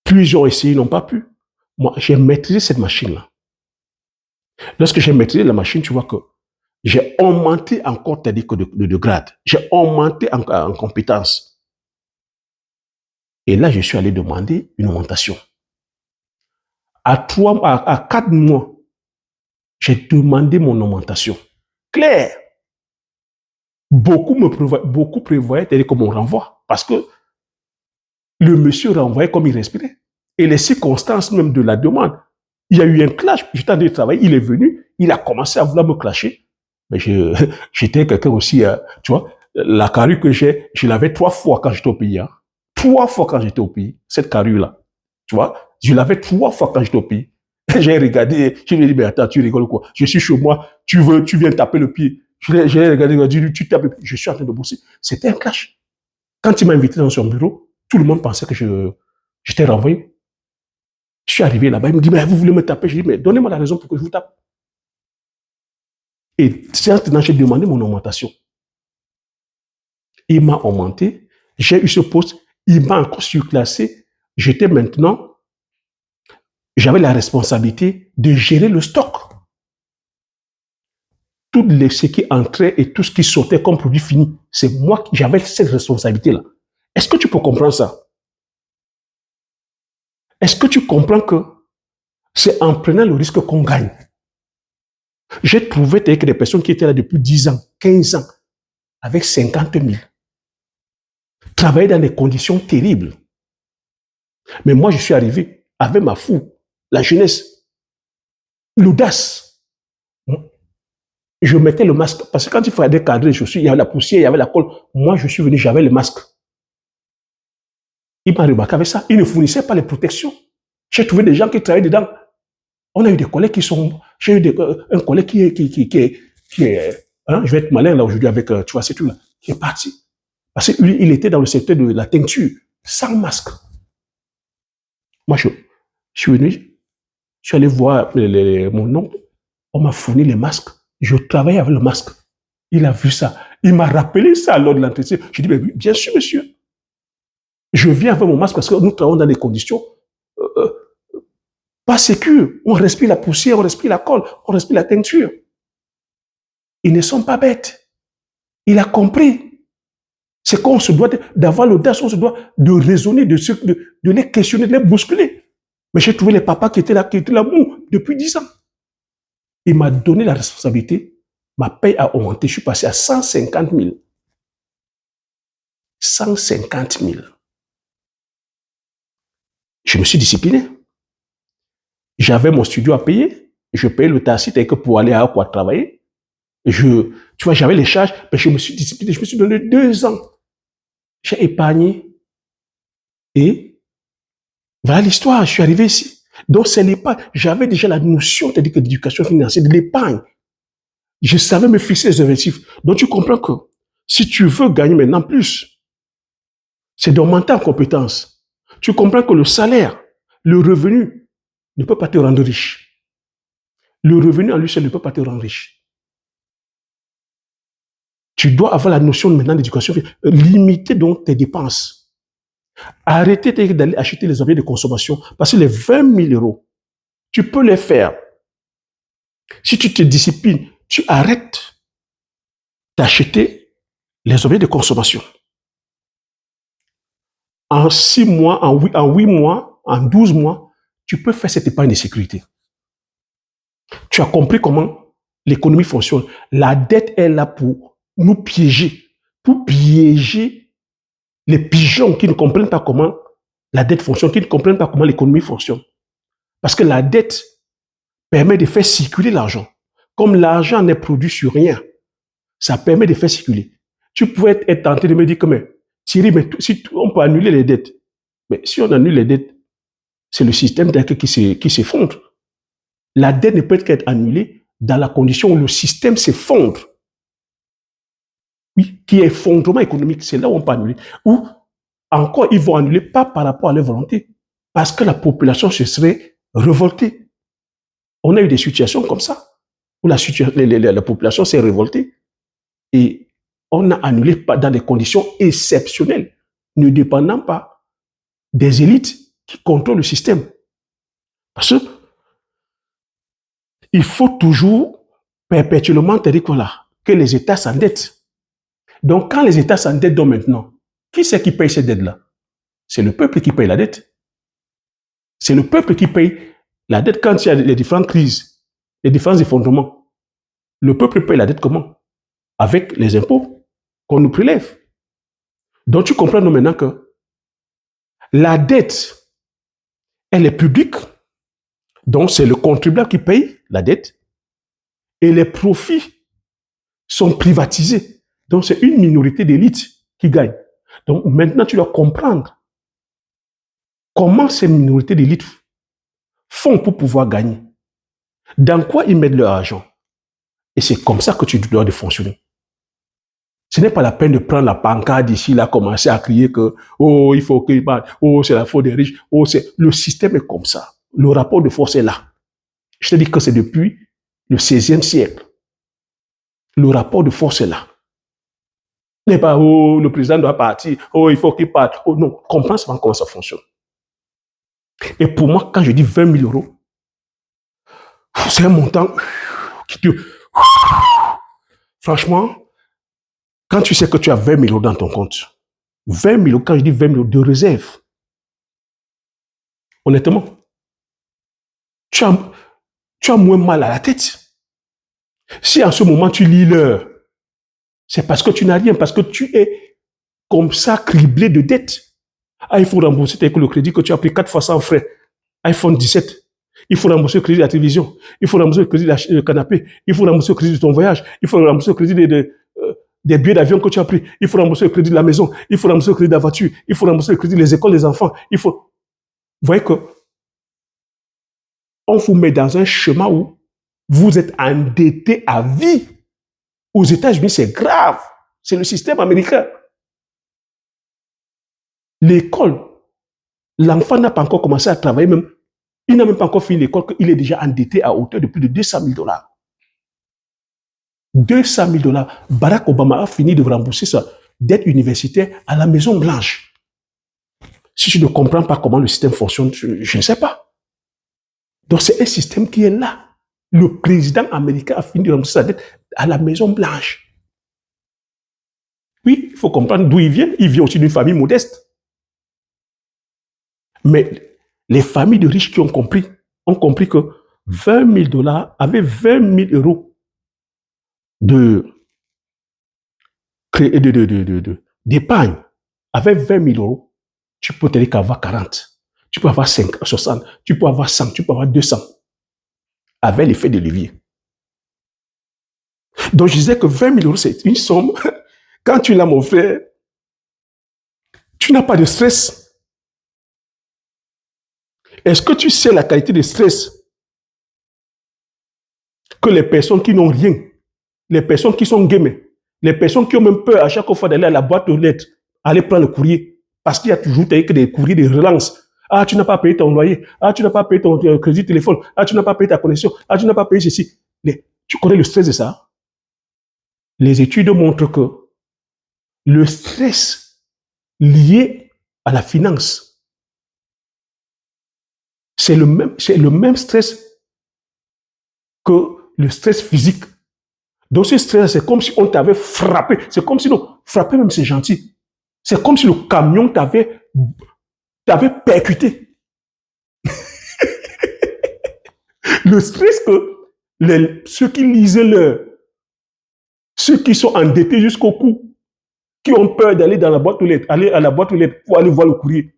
Plusieurs ont essayé, n'ont pas pu. Moi, j'ai maîtrisé cette machine-là. Lorsque j'ai maîtrisé la machine, tu vois que j'ai augmenté encore de grade. J'ai augmenté en compétences. Et là, je suis allé demander une augmentation. À 4 mois, j'ai demandé mon augmentation. Claire. Beaucoup prévoyaient que mon renvoi. Parce que le monsieur renvoyait comme il respirait. Et les circonstances même de la demande, il y a eu un clash. J'étais en train de travailler, il est venu, il a commencé à vouloir me clasher. Mais j'étais quelqu'un aussi, tu vois, la carrure que j'ai, je l'avais 3 fois quand j'étais au pays. Hein. 3 fois quand j'étais au pays, cette carrure-là. Tu vois, je l'avais 3 fois quand j'étais au pays. J'ai regardé, je lui ai dit, mais attends, tu rigoles quoi? Je suis chez moi, tu viens taper le pied. J'ai regardé, tu tapes le pied. Je suis en train de bosser. C'était un clash. Quand il m'a invité dans son bureau, tout le monde pensait que j'étais renvoyé. Je suis arrivé là-bas, il me dit, mais vous voulez me taper? Je dis, mais donnez-moi la raison pour que je vous tape. Et maintenant, j'ai demandé mon augmentation. Il m'a augmenté, j'ai eu ce poste, il m'a encore surclassé. J'avais la responsabilité de gérer le stock. Tout ce qui entrait et tout ce qui sortait comme produit fini, c'est moi qui j'avais cette responsabilité-là. Est-ce que tu peux comprendre ça? Est-ce que tu comprends que c'est en prenant le risque qu'on gagne? J'ai trouvé que des personnes qui étaient là depuis 10 ans, 15 ans, avec 50 000. Travailler dans des conditions terribles. Mais moi, je suis arrivé avec ma fougue, la jeunesse, l'audace. Je mettais le masque, parce que quand il fallait cadrer les chaussures, il y avait la poussière, il y avait la colle. Moi, je suis venu, j'avais le masque. Il m'a remarqué avec ça. Il ne fournissait pas les protections. J'ai trouvé des gens qui travaillaient dedans. On a eu des collègues qui sont... J'ai eu un collègue qui est hein, je vais être malin là aujourd'hui avec, tu vois, c'est tout là, qui est parti. Parce que lui, il était dans le secteur de la teinture, sans masque. Moi, je suis venu, je suis allé voir mon oncle. On m'a fourni les masques. Je travaillais avec le masque. Il a vu ça. Il m'a rappelé ça lors de l'entretien. Je dis, bien sûr, monsieur. Je viens avec mon masque parce que nous travaillons dans des conditions pas sécures. On respire la poussière, on respire la colle, on respire la teinture. Ils ne sont pas bêtes. Il a compris. C'est qu'on se doit d'avoir l'audace, on se doit de raisonner, de les questionner, de les bousculer. Mais j'ai trouvé les papas qui étaient là depuis 10 ans. Il m'a donné la responsabilité. Ma paye a augmenté. Je suis passé à 150 000. 150 000. Je me suis discipliné. J'avais mon studio à payer. Je payais le taxi pour aller à quoi travailler. Tu vois, j'avais les charges, mais je me suis discipliné. Je me suis donné 2 ans. J'ai épargné. Et voilà l'histoire. Je suis arrivé ici. Donc, c'est l'épargne. J'avais déjà la notion de l'éducation financière, de l'épargne. Je savais me fixer les objectifs. Donc, tu comprends que si tu veux gagner maintenant plus, c'est d'augmenter en compétences. Tu comprends que le salaire, le revenu, ne peut pas te rendre riche. Le revenu en lui seul ne peut pas te rendre riche. Tu dois avoir la notion maintenant d'éducation financière. Limiter donc tes dépenses. Arrêter d'aller acheter les objets de consommation parce que les 20 000 euros, tu peux les faire. Si tu te disciplines, tu arrêtes d'acheter les objets de consommation. En 6 mois, en 8 mois, en 12 mois, tu peux faire cette épargne de sécurité. Tu as compris comment l'économie fonctionne. La dette est là pour nous piéger, pour piéger les pigeons qui ne comprennent pas comment la dette fonctionne, qui ne comprennent pas comment l'économie fonctionne. Parce que la dette permet de faire circuler l'argent. Comme l'argent n'est produit sur rien, ça permet de faire circuler. Tu pourrais être tenté de me dire que, mais Thierry, mais si on peut annuler les dettes, mais si on annule les dettes, c'est le système qui s'effondre. La dette ne peut qu'être annulée dans la condition où le système s'effondre. Oui, qui est effondrement économique, c'est là où on peut annuler. Ou encore, ils vont annuler pas par rapport à leur volonté, parce que la population se serait révoltée. On a eu des situations comme ça, où la population s'est révoltée. Et on a annulé dans des conditions exceptionnelles, ne dépendant pas des élites qui contrôlent le système. Parce que il faut toujours perpétuellement te dire que les États s'endettent. Donc, quand les États s'endettent maintenant, qui c'est qui paye cette dette-là? C'est le peuple qui paye la dette. C'est le peuple qui paye la dette quand il y a les différentes crises, les différents effondrements. Le peuple paye la dette comment? Avec les impôts qu'on nous prélève. Donc, tu comprends maintenant que la dette, elle est publique. Donc, c'est le contribuable qui paye la dette. Et les profits sont privatisés. Donc, c'est une minorité d'élite qui gagne. Donc, maintenant, tu dois comprendre comment ces minorités d'élite font pour pouvoir gagner. Dans quoi ils mettent leur argent. Et c'est comme ça que tu dois de fonctionner. Ce n'est pas la peine de prendre la pancarte ici, là, commencer à crier que, oh, il faut qu'il parle, oh, c'est la faute des riches, oh, le système est comme ça. Le rapport de force est là. Je te dis que c'est depuis le 16e siècle. Le rapport de force est là. Ce n'est pas, oh, le président doit partir, oh, il faut qu'il parte. Oh, non, comprends comment ça fonctionne. Et pour moi, quand je dis 20 000 euros, c'est un montant qui te... Franchement, quand tu sais que tu as 20 000 euros dans ton compte, 20 000 euros, quand je dis 20 000 euros de réserve, honnêtement, tu as moins mal à la tête. Si en ce moment tu lis l'heure, C'est parce que tu n'as rien, parce que tu es comme ça criblé de dettes. Ah, il faut rembourser le crédit que tu as pris 4 fois sans frais. iPhone 17. Il faut rembourser le crédit de la télévision. Il faut rembourser le crédit du canapé. Il faut rembourser le crédit de ton voyage. Il faut rembourser le crédit des billets d'avion que tu as pris. Il faut rembourser le crédit de la maison. Il faut rembourser le crédit de la voiture. Il faut rembourser le crédit des écoles des enfants. Vous voyez que on vous met dans un chemin où vous êtes endetté à vie. Aux États-Unis, c'est grave. C'est le système américain. L'école, l'enfant n'a pas encore commencé à travailler, même. Il n'a même pas encore fini l'école, qu'il est déjà endetté à hauteur de plus de 200 000 $. 200 000 $. Barack Obama a fini de rembourser sa dette universitaire à la Maison Blanche. Si tu ne comprends pas comment le système fonctionne, je ne sais pas. Donc c'est un système qui est là. Le président américain a fini de rembourser sa dette à la Maison Blanche. Oui, il faut comprendre d'où il vient. Il vient aussi d'une famille modeste. Mais les familles de riches qui ont compris que 20 000 $, avec 20 000 € d'épargne, avec 20 000 €, tu peux t'aider qu'à avoir 40. Tu peux avoir 5, 60, tu peux avoir 100, tu peux avoir 200. Avec l'effet de levier. Donc je disais que 20 000 €, c'est une somme. Quand tu l'as, mon frère, tu n'as pas de stress. Est-ce que tu sais la qualité de stress que les personnes qui n'ont rien, les personnes qui sont gamées, les personnes qui ont même peur à chaque fois d'aller à la boîte aux lettres, aller prendre le courrier, parce qu'il y a toujours des courriers de relance. Ah, tu n'as pas payé ton loyer. Ah, tu n'as pas payé ton crédit téléphone. Ah, tu n'as pas payé ta connexion. Ah, tu n'as pas payé ceci. Tu connais le stress de ça? Les études montrent que le stress lié à la finance, c'est le même stress que le stress physique. Donc ce stress, c'est comme si on t'avait frappé. C'est comme si, non, frapper même c'est gentil. C'est comme si le camion t'avait percuté. Le stress que ceux qui lisaient ceux qui sont endettés jusqu'au cou, qui ont peur d'aller dans la boîte aux lettres, aller à la boîte aux lettres pour aller voir le courrier,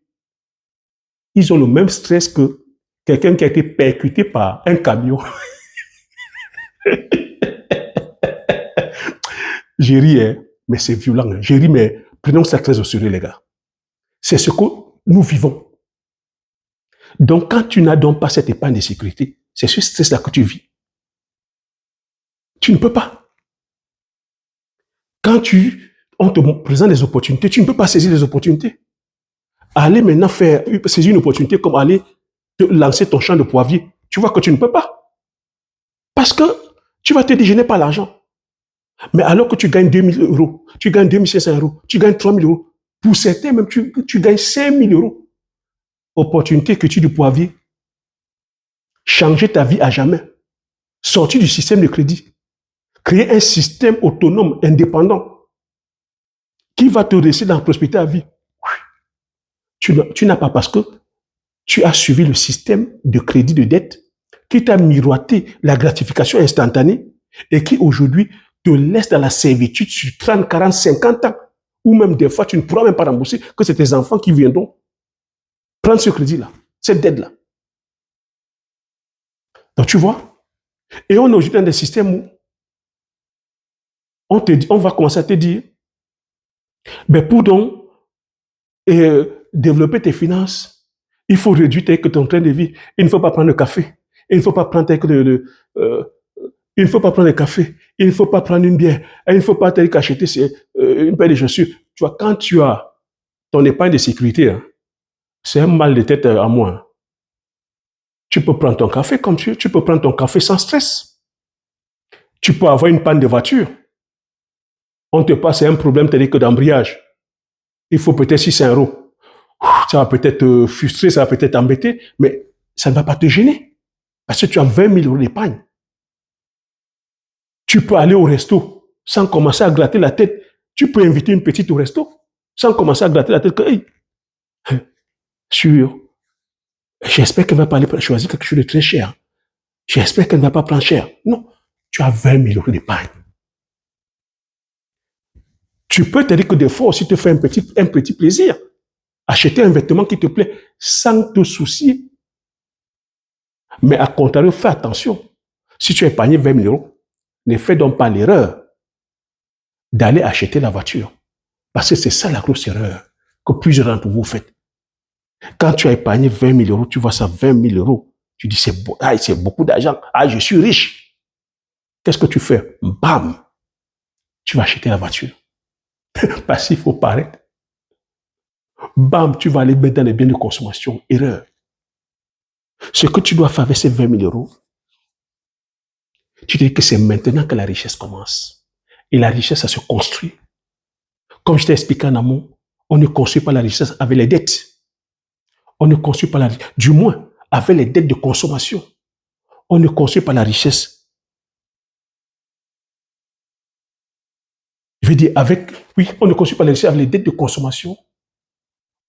ils ont le même stress que quelqu'un qui a été percuté par un camion. J'ai ri, hein, mais c'est violent. Hein. J'ai ri, mais prenons ça très au sérieux, les gars. C'est ce que nous vivons. Donc, quand tu n'as donc pas cette épargne de sécurité, c'est ce stress-là que tu vis. Tu ne peux pas. Quand on te présente des opportunités, tu ne peux pas saisir les opportunités. Aller maintenant saisir une opportunité comme aller te lancer ton champ de poivrier, tu vois que tu ne peux pas. Parce que tu vas te dire, je n'ai pas l'argent. Mais alors que tu gagnes 2 000 €, tu gagnes 2 500 €, tu gagnes 3 000 €, pour certains même, tu gagnes 5 000 €. Opportunité que tu du poivrier. Changer ta vie à jamais. Sortir du système de crédit. Créer un système autonome, indépendant, qui va te laisser dans la prospérité à vie. Tu n'as pas, parce que tu as suivi le système de crédit de dette qui t'a miroité la gratification instantanée et qui aujourd'hui te laisse dans la servitude sur 30, 40, 50 ans. Ou même des fois, tu ne pourras même pas rembourser, que c'est tes enfants qui viendront prendre ce crédit-là, cette dette-là. Donc tu vois, et on est aujourd'hui dans des systèmes où on va commencer à te dire, mais pour donc développer tes finances, il faut réduire ton train de vie. Il ne faut pas prendre le café. Il ne faut pas prendre il ne faut pas prendre le café. Il ne faut pas prendre une bière. Il ne faut pas acheter une paire de chaussures. Tu vois, quand tu as ton épargne de sécurité, hein, c'est un mal de tête à moi. Tu peux prendre ton café comme tu peux prendre ton café sans stress. Tu peux avoir une panne de voiture. On te passe un problème tel que d'embrayage. Il faut peut-être 600 €. Ça va peut-être te frustrer, ça va peut-être t'embêter, mais ça ne va pas te gêner. Parce que tu as 20 000 € d'épargne. Tu peux aller au resto sans commencer à gratter la tête. Tu peux inviter une petite au resto sans commencer à gratter la tête. Hey, sûr. J'espère qu'elle ne va pas aller choisir quelque chose de très cher. J'espère qu'elle ne va pas prendre cher. Non, tu as 20 000 € d'épargne. Tu peux te dire que des fois aussi te faire un petit plaisir. Acheter un vêtement qui te plaît sans te soucier. Mais à contrario, fais attention. Si tu as épargné 20 000 euros, ne fais donc pas l'erreur d'aller acheter la voiture. Parce que c'est ça la grosse erreur que plusieurs d'entre vous faites. Quand tu as épargné 20 000 euros, tu vois ça 20 000 euros. Tu dis, c'est beaucoup d'argent. Ah, je suis riche. Qu'est-ce que tu fais? Bam! Tu vas acheter la voiture. Parce qu'il faut paraître. Bam! Tu vas aller mettre dans les biens de consommation. Erreur. Ce que tu dois faire avec ces 20 000 euros, tu te dis que c'est maintenant que la richesse commence. Et la richesse, ça se construit. Comme je t'ai expliqué en amont, on ne construit pas la richesse avec les dettes. On ne construit pas la richesse, du moins avec les dettes de consommation. On ne construit pas la richesse. Je veux dire, on ne construit pas la richesse avec les dettes de consommation.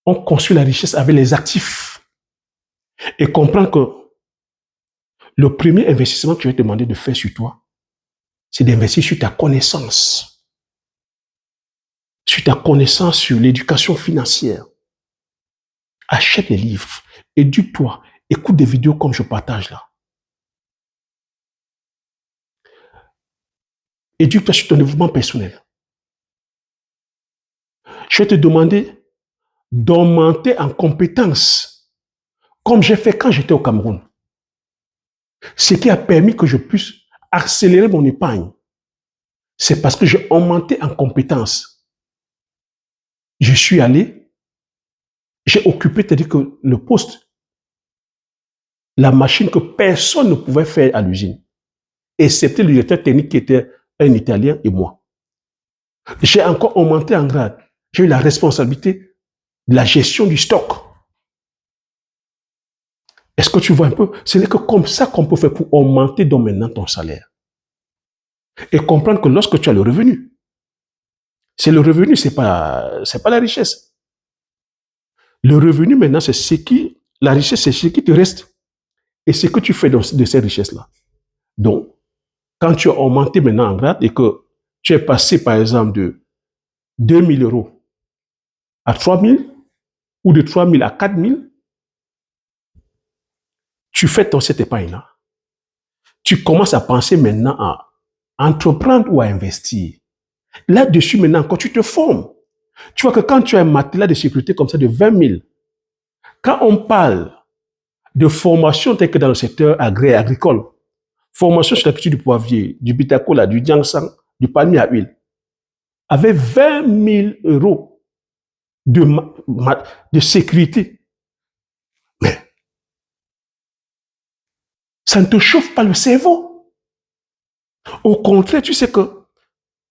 On construit la richesse avec les actifs. Et comprends que le premier investissement que je vais te demander de faire sur toi, c'est d'investir sur ta connaissance. Sur ta connaissance sur l'éducation financière. Achète des livres, éduque-toi, écoute des vidéos comme je partage là. Éduque-toi sur ton développement personnel. Je vais te demander d'augmenter en compétences, comme j'ai fait quand j'étais au Cameroun. Ce qui a permis que je puisse accélérer mon épargne, c'est parce que j'ai augmenté en compétences. Je suis allé, j'ai occupé, c'est-à-dire que le poste, la machine que personne ne pouvait faire à l'usine, excepté le directeur technique qui était un Italien et moi. J'ai encore augmenté en grade. J'ai eu la responsabilité de la gestion du stock. Est-ce que tu vois un peu? Ce n'est que comme ça qu'on peut faire pour augmenter donc maintenant ton salaire. Et comprendre que lorsque tu as le revenu, c'est le revenu, c'est pas la richesse. Le revenu maintenant, la richesse, c'est ce qui te reste. Et ce que tu fais de ces richesses-là. Donc, quand tu as augmenté maintenant en grade et que tu es passé, par exemple, de 2 000 euros à 3 000 ou de 3 000 à 4 000, tu fais cette épargne-là. Tu commences à penser maintenant à entreprendre ou à investir. Là-dessus, maintenant, quand tu te formes, tu vois que quand tu as un matelas de sécurité comme ça de 20 000, quand on parle de formation telle que dans le secteur agricole, formation sur la culture du poivrier, du bitacola, du ginseng, du palmier à huile, avec 20 000 euros de sécurité, mais ça ne te chauffe pas le cerveau. Au contraire, tu sais que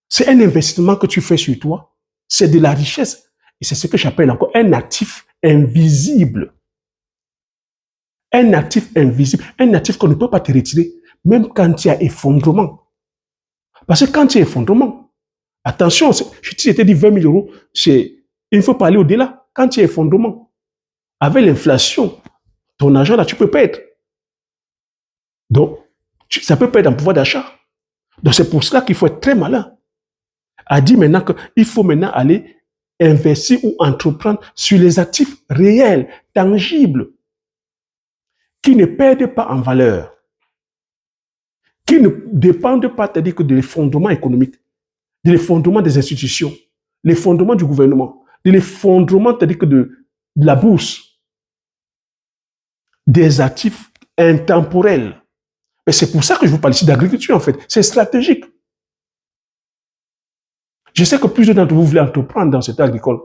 c'est un investissement que tu fais sur toi, c'est de la richesse. Et c'est ce que j'appelle encore un actif invisible. Un actif invisible, un actif qu'on ne peut pas te retirer, même quand il y a effondrement. Parce que quand il y a effondrement, attention, je t'ai dit 20 000 euros, il ne faut pas aller au-delà. Quand il y a effondrement, avec l'inflation, ton argent là, tu peux perdre. Donc, ça peut perdre en pouvoir d'achat. Donc, c'est pour cela qu'il faut être très malin. À dire maintenant qu'il faut maintenant aller investir ou entreprendre sur les actifs réels, tangibles, qui ne perdent pas en valeur, qui ne dépendent pas, c'est-à-dire que de l'effondrement économique, de l'effondrement des institutions, l'effondrement du gouvernement, de l'effondrement, c'est-à-dire que de la bourse, des actifs intemporels. Et c'est pour ça que je vous parle ici d'agriculture, en fait. C'est stratégique. Je sais que plusieurs d'entre vous voulez entreprendre dans cette agricole.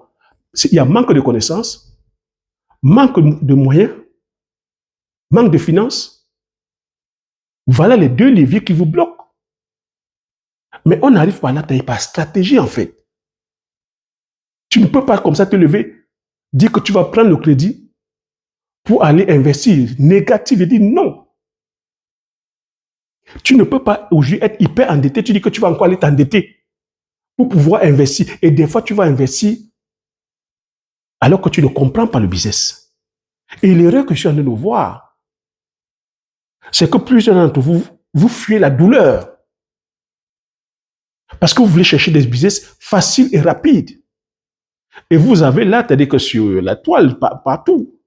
Il y a manque de connaissances, manque de moyens, manque de finances. Voilà les deux leviers qui vous bloquent. Mais on n'arrive pas là par stratégie, en fait. Tu ne peux pas comme ça te lever, dire que tu vas prendre le crédit pour aller investir. Négatif, et dire non. Tu ne peux pas aujourd'hui être hyper endetté. Tu dis que tu vas encore aller t'endetter pour pouvoir investir. Et des fois, tu vas investir alors que tu ne comprends pas le business. Et l'erreur que je suis en train de voir, c'est que plusieurs d'entre vous, vous fuyez la douleur. Parce que vous voulez chercher des business faciles et rapides. Et vous avez là, c'est-à-dire que sur la toile, partout,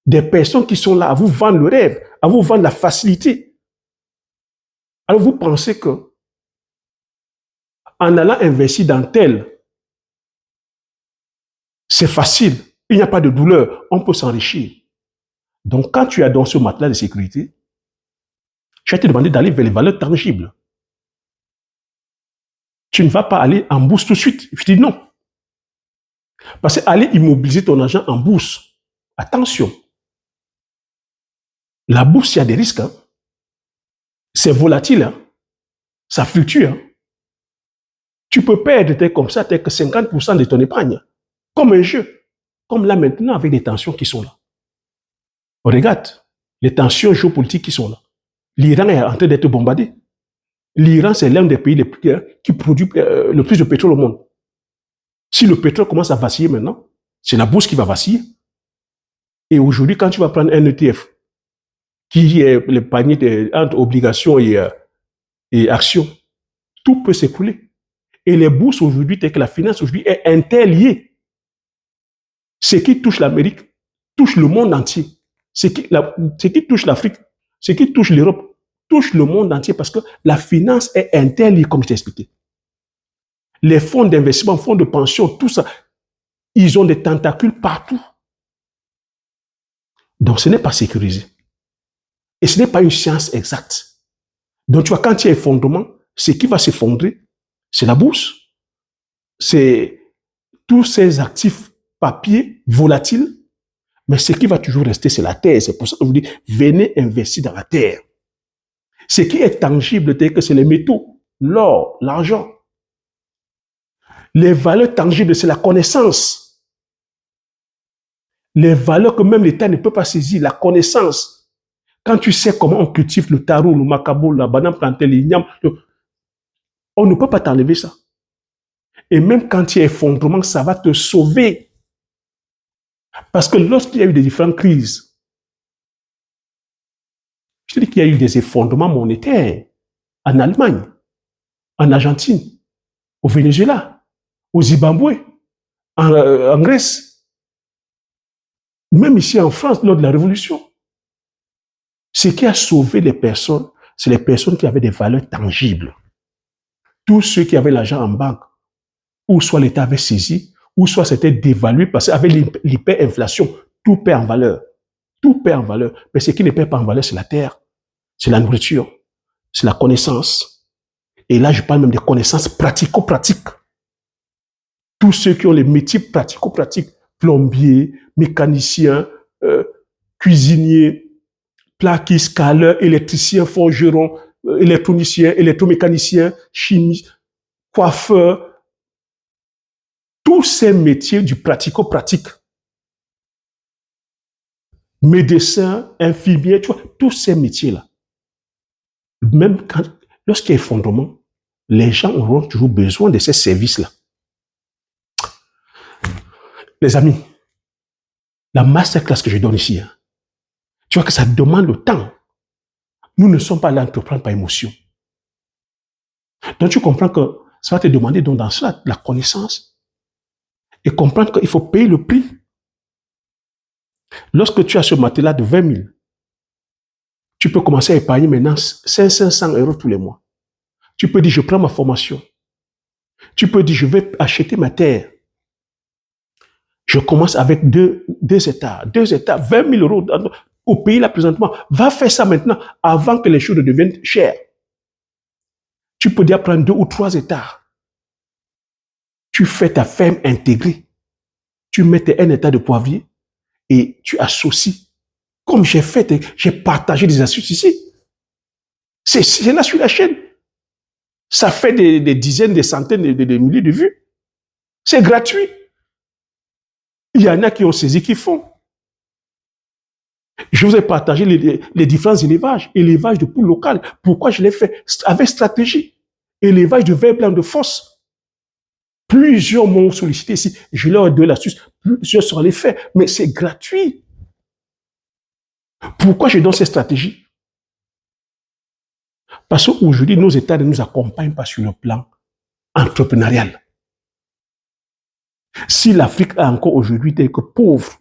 des personnes qui sont là à vous vendre le rêve, à vous vendre la facilité. Alors vous pensez que en allant investir dans tel, c'est facile, il n'y a pas de douleur, on peut s'enrichir. Donc quand tu as dans ce matelas de sécurité, je vais te demander d'aller vers les valeurs tangibles. Tu ne vas pas aller en bourse tout de suite. Je dis non. Parce qu'aller immobiliser ton argent en bourse, attention. La bourse, il y a des risques. Hein. C'est volatile. Hein. Ça fluctue. Hein. Tu peux perdre comme ça, que 50% de ton épargne. Comme un jeu. Comme là maintenant avec des tensions qui sont là. Regarde, les tensions géopolitiques qui sont là. L'Iran est en train d'être bombardé. L'Iran, c'est l'un des pays qui produit le plus de pétrole au monde. Si le pétrole commence à vaciller maintenant, c'est la bourse qui va vaciller. Et aujourd'hui, quand tu vas prendre un ETF, qui est le panier entre obligations et actions, tout peut s'écrouler. Et les bourses aujourd'hui, telles que la finance aujourd'hui, est interliée. Ce qui touche l'Amérique touche le monde entier. Ce qui touche l'Afrique, ce qui touche l'Europe, touche le monde entier parce que la finance est interliée, comme je t'ai expliqué. Les fonds d'investissement, fonds de pension, tout ça, ils ont des tentacules partout. Donc, ce n'est pas sécurisé. Et ce n'est pas une science exacte. Donc, tu vois, quand il y a effondrement, ce qui va s'effondrer, c'est la bourse. C'est tous ces actifs papier volatiles. Mais ce qui va toujours rester, c'est la terre. C'est pour ça que je vous dis, venez investir dans la terre. Ce qui est tangible, c'est les métaux, l'or, l'argent. Les valeurs tangibles, c'est la connaissance. Les valeurs que même l'État ne peut pas saisir, la connaissance. Quand tu sais comment on cultive le taro, le macabo, la banane plantée, l'igname, on ne peut pas t'enlever ça. Et même quand il y a effondrement, ça va te sauver. Parce que lorsqu'il y a eu des différentes crises, je dis qu'il y a eu des effondrements monétaires en Allemagne, en Argentine, au Venezuela, au Zimbabwe, en Grèce, même ici en France, lors de la Révolution. Ce qui a sauvé les personnes, c'est les personnes qui avaient des valeurs tangibles. Tous ceux qui avaient l'argent en banque, ou soit l'État avait saisi, ou soit c'était dévalué parce qu'avec l'hyperinflation, tout perd en valeur. Tout perd en valeur. Mais ce qui ne perd pas en valeur, c'est la terre, c'est la nourriture, c'est la connaissance. Et là, je parle même des connaissances pratico-pratiques. Tous ceux qui ont les métiers pratico-pratiques, plombiers, mécaniciens, cuisiniers, plaquistes, caleurs, électriciens, forgerons, électroniciens, électromécaniciens, chimistes, coiffeurs, tous ces métiers du pratico-pratique, médecins, infirmiers, tu vois, tous ces métiers-là, même lorsqu'il y a effondrement, les gens auront toujours besoin de ces services-là. Les amis, la masterclass que je donne ici, hein, tu vois que ça demande le temps. Nous ne sommes pas là à entreprendre par émotion. Donc tu comprends que ça va te demander donc dans cela la connaissance et comprendre qu'il faut payer le prix. Lorsque tu as ce matelas de 20 000, tu peux commencer à épargner maintenant 500 € tous les mois. Tu peux dire, je prends ma formation. Tu peux dire, je vais acheter ma terre. Je commence avec deux hectares, 20 000 € au pays là présentement. Va faire ça maintenant avant que les choses deviennent chères. Tu peux déjà prendre 2 ou 3 hectares. Tu fais ta ferme intégrée. Tu mets 1 hectare de poivrier et tu associes. Comme j'ai fait, j'ai partagé des astuces ici. C'est là sur la chaîne. Ça fait des dizaines, des centaines, des milliers de vues. C'est gratuit. Il y en a qui ont saisi, qui font. Je vous ai partagé les différents élevages. Élevage de poules locales. Pourquoi je l'ai fait? Avec stratégie. Élevage de vers blancs de force. Plusieurs m'ont sollicité ici. Je leur ai donné l'astuce. Plusieurs sont allés faire. Mais c'est gratuit. Pourquoi je donne cette stratégie? Parce qu'aujourd'hui, nos États ne nous accompagnent pas sur le plan entrepreneuriale. Si l'Afrique a encore aujourd'hui été pauvre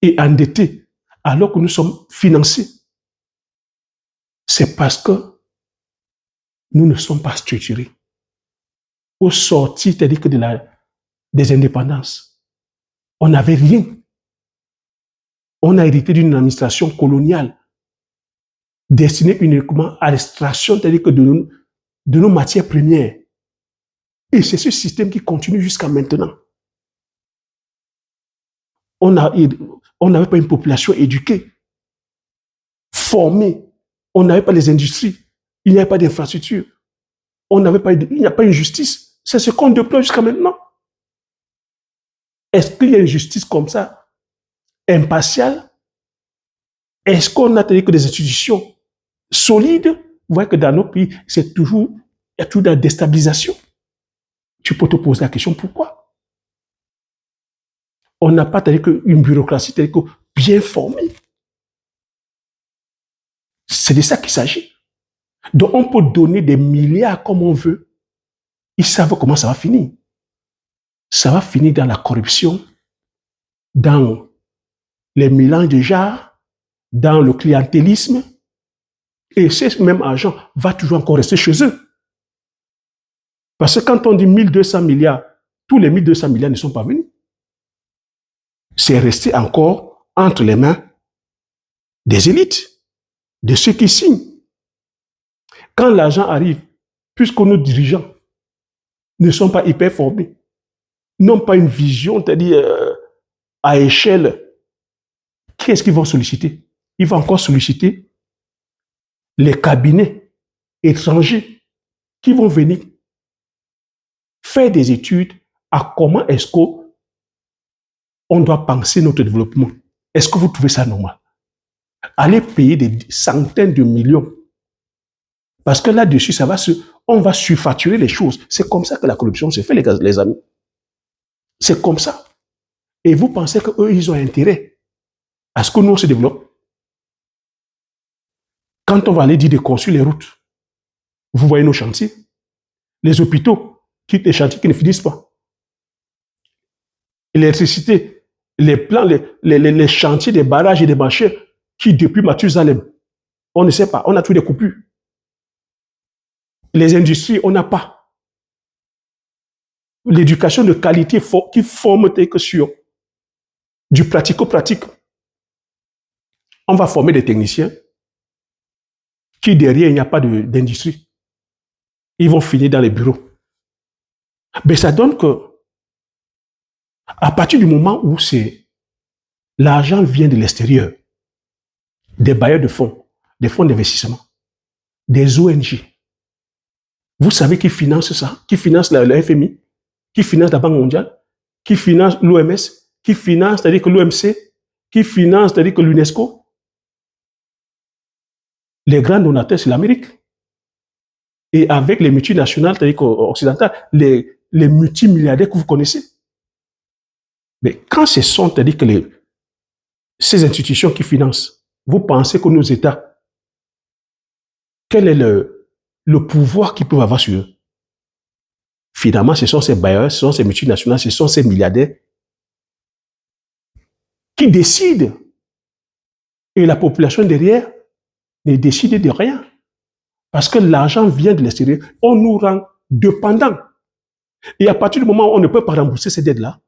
et endettée, alors que nous sommes financés, c'est parce que nous ne sommes pas structurés. Au sortir, c'est-à-dire que des indépendances, on n'avait rien. On a hérité d'une administration coloniale destinée uniquement à l'extraction, c'est-à-dire que de nos matières premières. Et c'est ce système qui continue jusqu'à maintenant. On n'avait pas une population éduquée, formée. On n'avait pas les industries. Il n'y avait pas d'infrastructure. Il n'y a pas une justice. C'est ce qu'on déplore jusqu'à maintenant. Est-ce qu'il y a une justice comme ça, impartiale? Est-ce qu'on a que des institutions solides? Vous voyez que dans nos pays, il y a toujours de la déstabilisation. Tu peux te poser la question, pourquoi? On n'a pas une bureaucratie bien formée. C'est de ça qu'il s'agit. Donc, on peut donner des milliards comme on veut. Ils savent comment ça va finir. Ça va finir dans la corruption, dans les mélanges de genres, dans le clientélisme. Et ce même argent va toujours encore rester chez eux. Parce que quand on dit 1200 milliards, tous les 1200 milliards ne sont pas venus. C'est resté encore entre les mains des élites, de ceux qui signent. Quand l'argent arrive, puisque nos dirigeants ne sont pas hyper formés, n'ont pas une vision, c'est-à-dire à échelle, qui est-ce qu'ils vont solliciter? Ils vont encore solliciter les cabinets étrangers qui vont venir faire des études à comment est-ce qu'on doit penser notre développement. Est-ce que vous trouvez ça normal? Aller payer des centaines de millions. Parce que là-dessus, on va surfacturer les choses. C'est comme ça que la corruption se fait, les amis. C'est comme ça. Et vous pensez qu'eux, ils ont intérêt à ce que nous, on se développe? Quand on va aller dire de construire les routes, vous voyez nos chantiers, les hôpitaux, les chantiers qui ne finissent pas. L'électricité, les plans, les chantiers des barrages et des marchés qui, depuis Mathusalem, on ne sait pas, on a tous des coupures. Les industries, on n'a pas. L'éducation de qualité qui forme que sur du pratico-pratique. On va former des techniciens qui, derrière, il n'y a pas d'industrie. Ils vont finir dans les bureaux. Mais ça donne que, à partir du moment où l'argent vient de l'extérieur, des bailleurs de fonds, des fonds d'investissement, des ONG, vous savez qui finance ça? Qui finance le FMI? Qui finance la Banque mondiale? Qui finance l'OMS? Qui finance, c'est-à-dire que l'OMC? Qui finance, c'est-à-dire que l'UNESCO? Les grands donateurs, c'est l'Amérique. Et avec les multinationales, c'est-à-dire occidentales, les multimilliardaires que vous connaissez. Mais quand ce sont, c'est-à-dire que ces institutions qui financent, vous pensez que nos États, quel est le pouvoir qu'ils peuvent avoir sur eux? Finalement, ce sont ces bailleurs, ce sont ces multinationales, ce sont ces milliardaires qui décident. Et la population derrière ne décide de rien. Parce que l'argent vient de l'extérieur. On nous rend dépendants. Et à partir du moment où on ne peut pas rembourser ces dettes-là,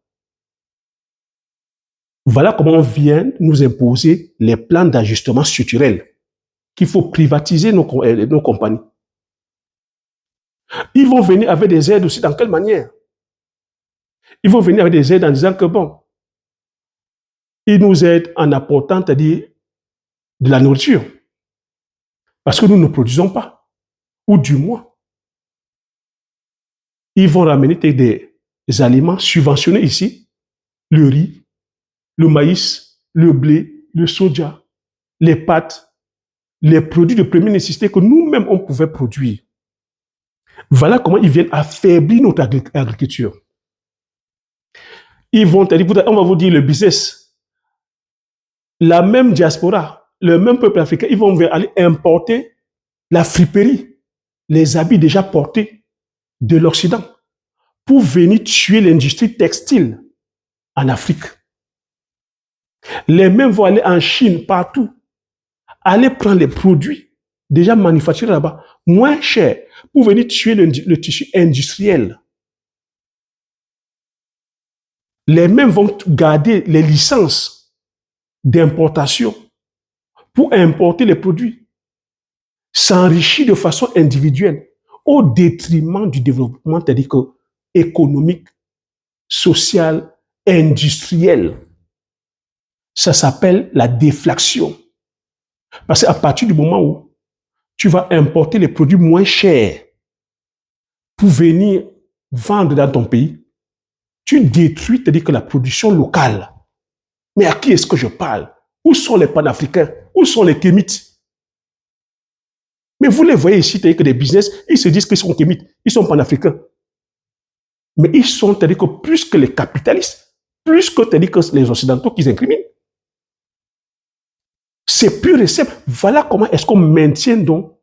voilà comment on vient nous imposer les plans d'ajustement structurel qu'il faut privatiser nos compagnies. Ils vont venir avec des aides aussi. Dans quelle manière? Ils vont venir avec des aides en disant que bon, ils nous aident en apportant, c'est-à-dire de la nourriture. Parce que nous ne produisons pas. Ou du moins, ils vont ramener des aliments subventionnés ici. Le riz, le maïs, le blé, le soja, les pâtes, les produits de première nécessité que nous-mêmes on pouvait produire. Voilà comment ils viennent affaiblir notre agriculture. Ils vont, on va vous dire le business. La même diaspora, le même peuple africain, ils vont aller importer la friperie, les habits déjà portés. de l'Occident pour venir tuer l'industrie textile en Afrique. Les mêmes vont aller en Chine, partout, aller prendre les produits déjà manufacturés là-bas, moins chers, pour venir tuer le tissu industriel. Les mêmes vont garder les licences d'importation pour importer les produits, s'enrichir de façon individuelle au détriment du développement, c'est-à-dire économique, social, industriel. Ça s'appelle la déflation. Parce qu'à partir du moment où tu vas importer les produits moins chers pour venir vendre dans ton pays, tu détruis, c'est-à-dire que la production locale. Mais à qui est-ce que je parle? Où sont les panafricains? Où sont les kémites? Mais vous les voyez ici, c'est-à-dire que des business, ils se disent qu'ils sont kémites, ils sont panafricains. Mais ils sont, c'est-à-dire que plus que les capitalistes, plus que, c'est-à-dire que les occidentaux qu'ils incriminent. C'est pur et simple. Voilà comment est-ce qu'on maintient donc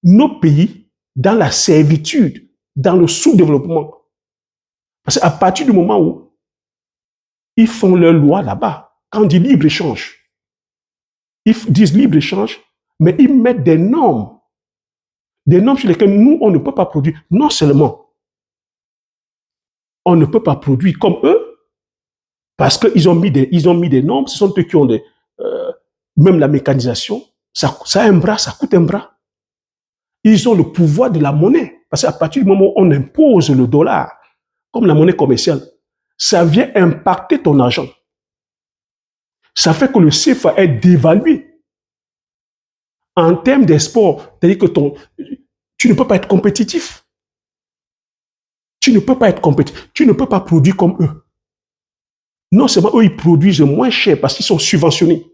nos pays dans la servitude, dans le sous-développement. Parce qu'à partir du moment où ils font leur loi là-bas, quand on dit libre-échange, ils disent libre-échange, mais ils mettent des normes sur lesquelles nous, on ne peut pas produire. Non seulement, on ne peut pas produire comme eux, parce qu'ils ont mis des normes, ce sont eux qui ont même la mécanisation, ça a un bras, ça coûte un bras. Ils ont le pouvoir de la monnaie. Parce qu'à partir du moment où on impose le dollar comme la monnaie commerciale, ça vient impacter ton argent. Ça fait que le CFA est dévalué. En termes d'export, c'est-à-dire que tu ne peux pas être compétitif. Tu ne peux pas être compétitif. Tu ne peux pas produire comme eux. Non seulement eux, ils produisent moins cher parce qu'ils sont subventionnés.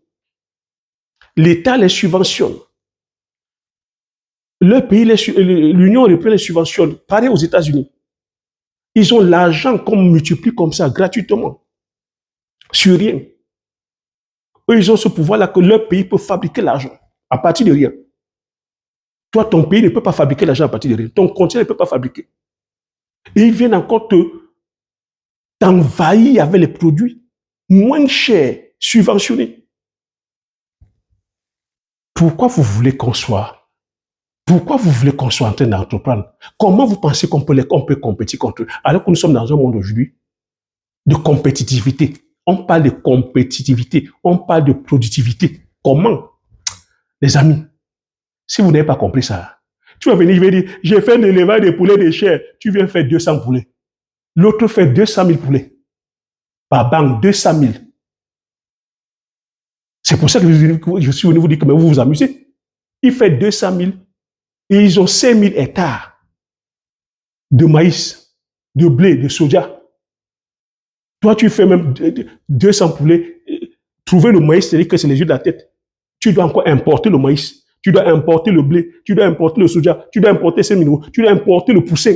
L'État les subventionne. Le pays, l'Union européenne les subventionne. Pareil aux États-Unis. Ils ont l'argent qu'on multiplie comme ça, gratuitement. Sur rien. Eux, ils ont ce pouvoir-là que leur pays peut fabriquer l'argent à partir de rien. Toi, ton pays ne peut pas fabriquer l'argent à partir de rien. Ton continent ne peut pas fabriquer. Et ils viennent encore t'envahir avec les produits moins chers, subventionnés. Pourquoi vous voulez qu'on soit en train d'entreprendre? Comment vous pensez qu'on peut compétir contre eux? Alors que nous sommes dans un monde aujourd'hui de compétitivité. On parle de compétitivité, on parle de productivité. Comment? Les amis, si vous n'avez pas compris ça, tu vas venir, je vais dire, j'ai fait un élevage de poulets de chair, tu viens faire 200 poulets. L'autre fait 200 000 poulets. Par banque, 200 000. C'est pour ça que je suis venu vous dire que vous vous amusez. Il fait 200 000 et ils ont 5 000 hectares de maïs, de blé, de soja. Toi, tu fais même 200 poulets. Trouver le maïs, c'est-à-dire que c'est les yeux de la tête. Tu dois encore importer le maïs. Tu dois importer le blé. Tu dois importer le soja. Tu dois importer ces minéraux. Tu dois importer le poussin.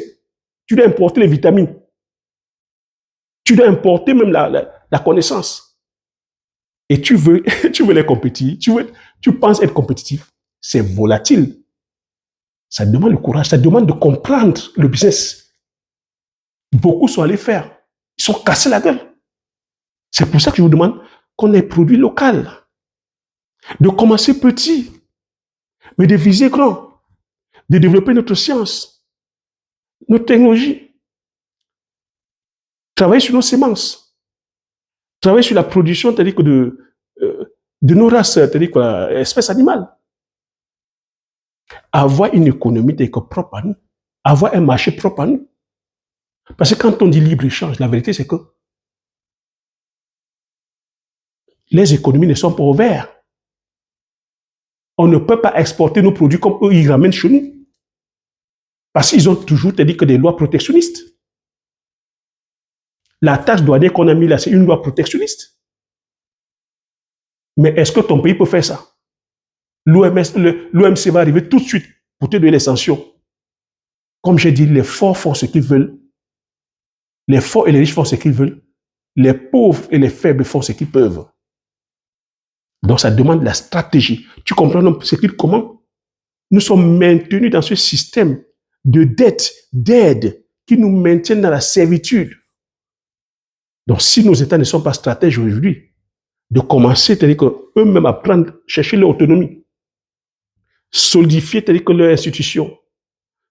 Tu dois importer les vitamines. Tu dois importer même la connaissance. Et tu veux les compétir. Tu penses être compétitif. C'est volatile. Ça demande le courage. Ça demande de comprendre le business. Beaucoup sont allés faire. Ils sont cassés la gueule. C'est pour ça que je vous demande qu'on ait produits locaux. De commencer petit, mais de viser grand. De développer notre science, notre technologie. Travailler sur nos semences. Travailler sur la production, c'est-à-dire que de nos races, c'est-à-dire que l'espèce animale. Avoir une économie propre à nous. Avoir un marché propre à nous. Parce que quand on dit libre-échange, la vérité, c'est que les économies ne sont pas ouvertes. On ne peut pas exporter nos produits comme eux, ils ramènent chez nous. Parce qu'ils ont toujours dit que des lois protectionnistes. La taxe douanière qu'on a mis là, c'est une loi protectionniste. Mais est-ce que ton pays peut faire ça? L'OMC va arriver tout de suite pour te donner les sanctions. Comme j'ai dit, les forts font ce qu'ils veulent. Les forts et les riches font ce qu'ils veulent. Les pauvres et les faibles font ce qu'ils peuvent. Donc ça demande la stratégie. Tu comprends comment nous sommes maintenus dans ce système de dettes, d'aides qui nous maintiennent dans la servitude. Donc, si nos États ne sont pas stratèges aujourd'hui, de commencer, c'est-à-dire qu'eux-mêmes apprendre, chercher leur autonomie, solidifier, c'est-à-dire que leur institution,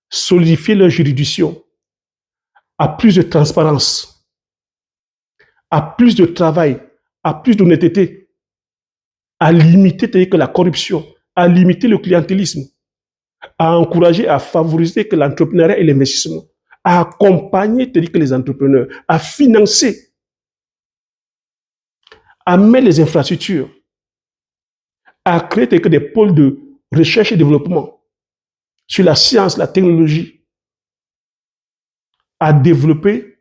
solidifier leur juridiction, à plus de transparence, à plus de travail, à plus d'honnêteté, à limiter, c'est-à-dire que la corruption, à limiter le clientélisme, à encourager, à favoriser que l'entrepreneuriat et l'investissement, à accompagner, c'est-à-dire que les entrepreneurs, à financer, à mettre les infrastructures, à créer que des pôles de recherche et développement sur la science, la technologie, à développer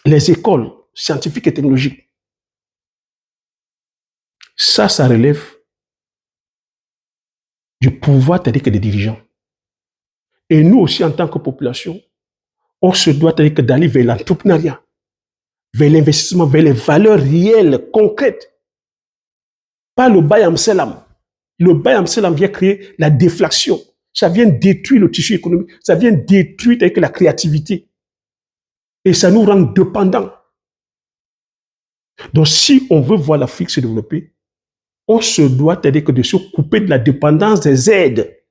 les écoles scientifiques et technologiques. Ça relève du pouvoir, c'est-à-dire que des dirigeants. Et nous aussi, en tant que population, on se doit, c'est-à-dire que d'aller vers l'entrepreneuriat, vers l'investissement, vers les valeurs réelles, concrètes. Pas le bayam selam. Le bayam selam vient créer la déflation. Ça vient détruire le tissu économique. Ça vient détruire avec la créativité. Et ça nous rend dépendants. Donc, si on veut voir l'Afrique se développer, on se doit, c'est-à-dire que de se couper de la dépendance des aides.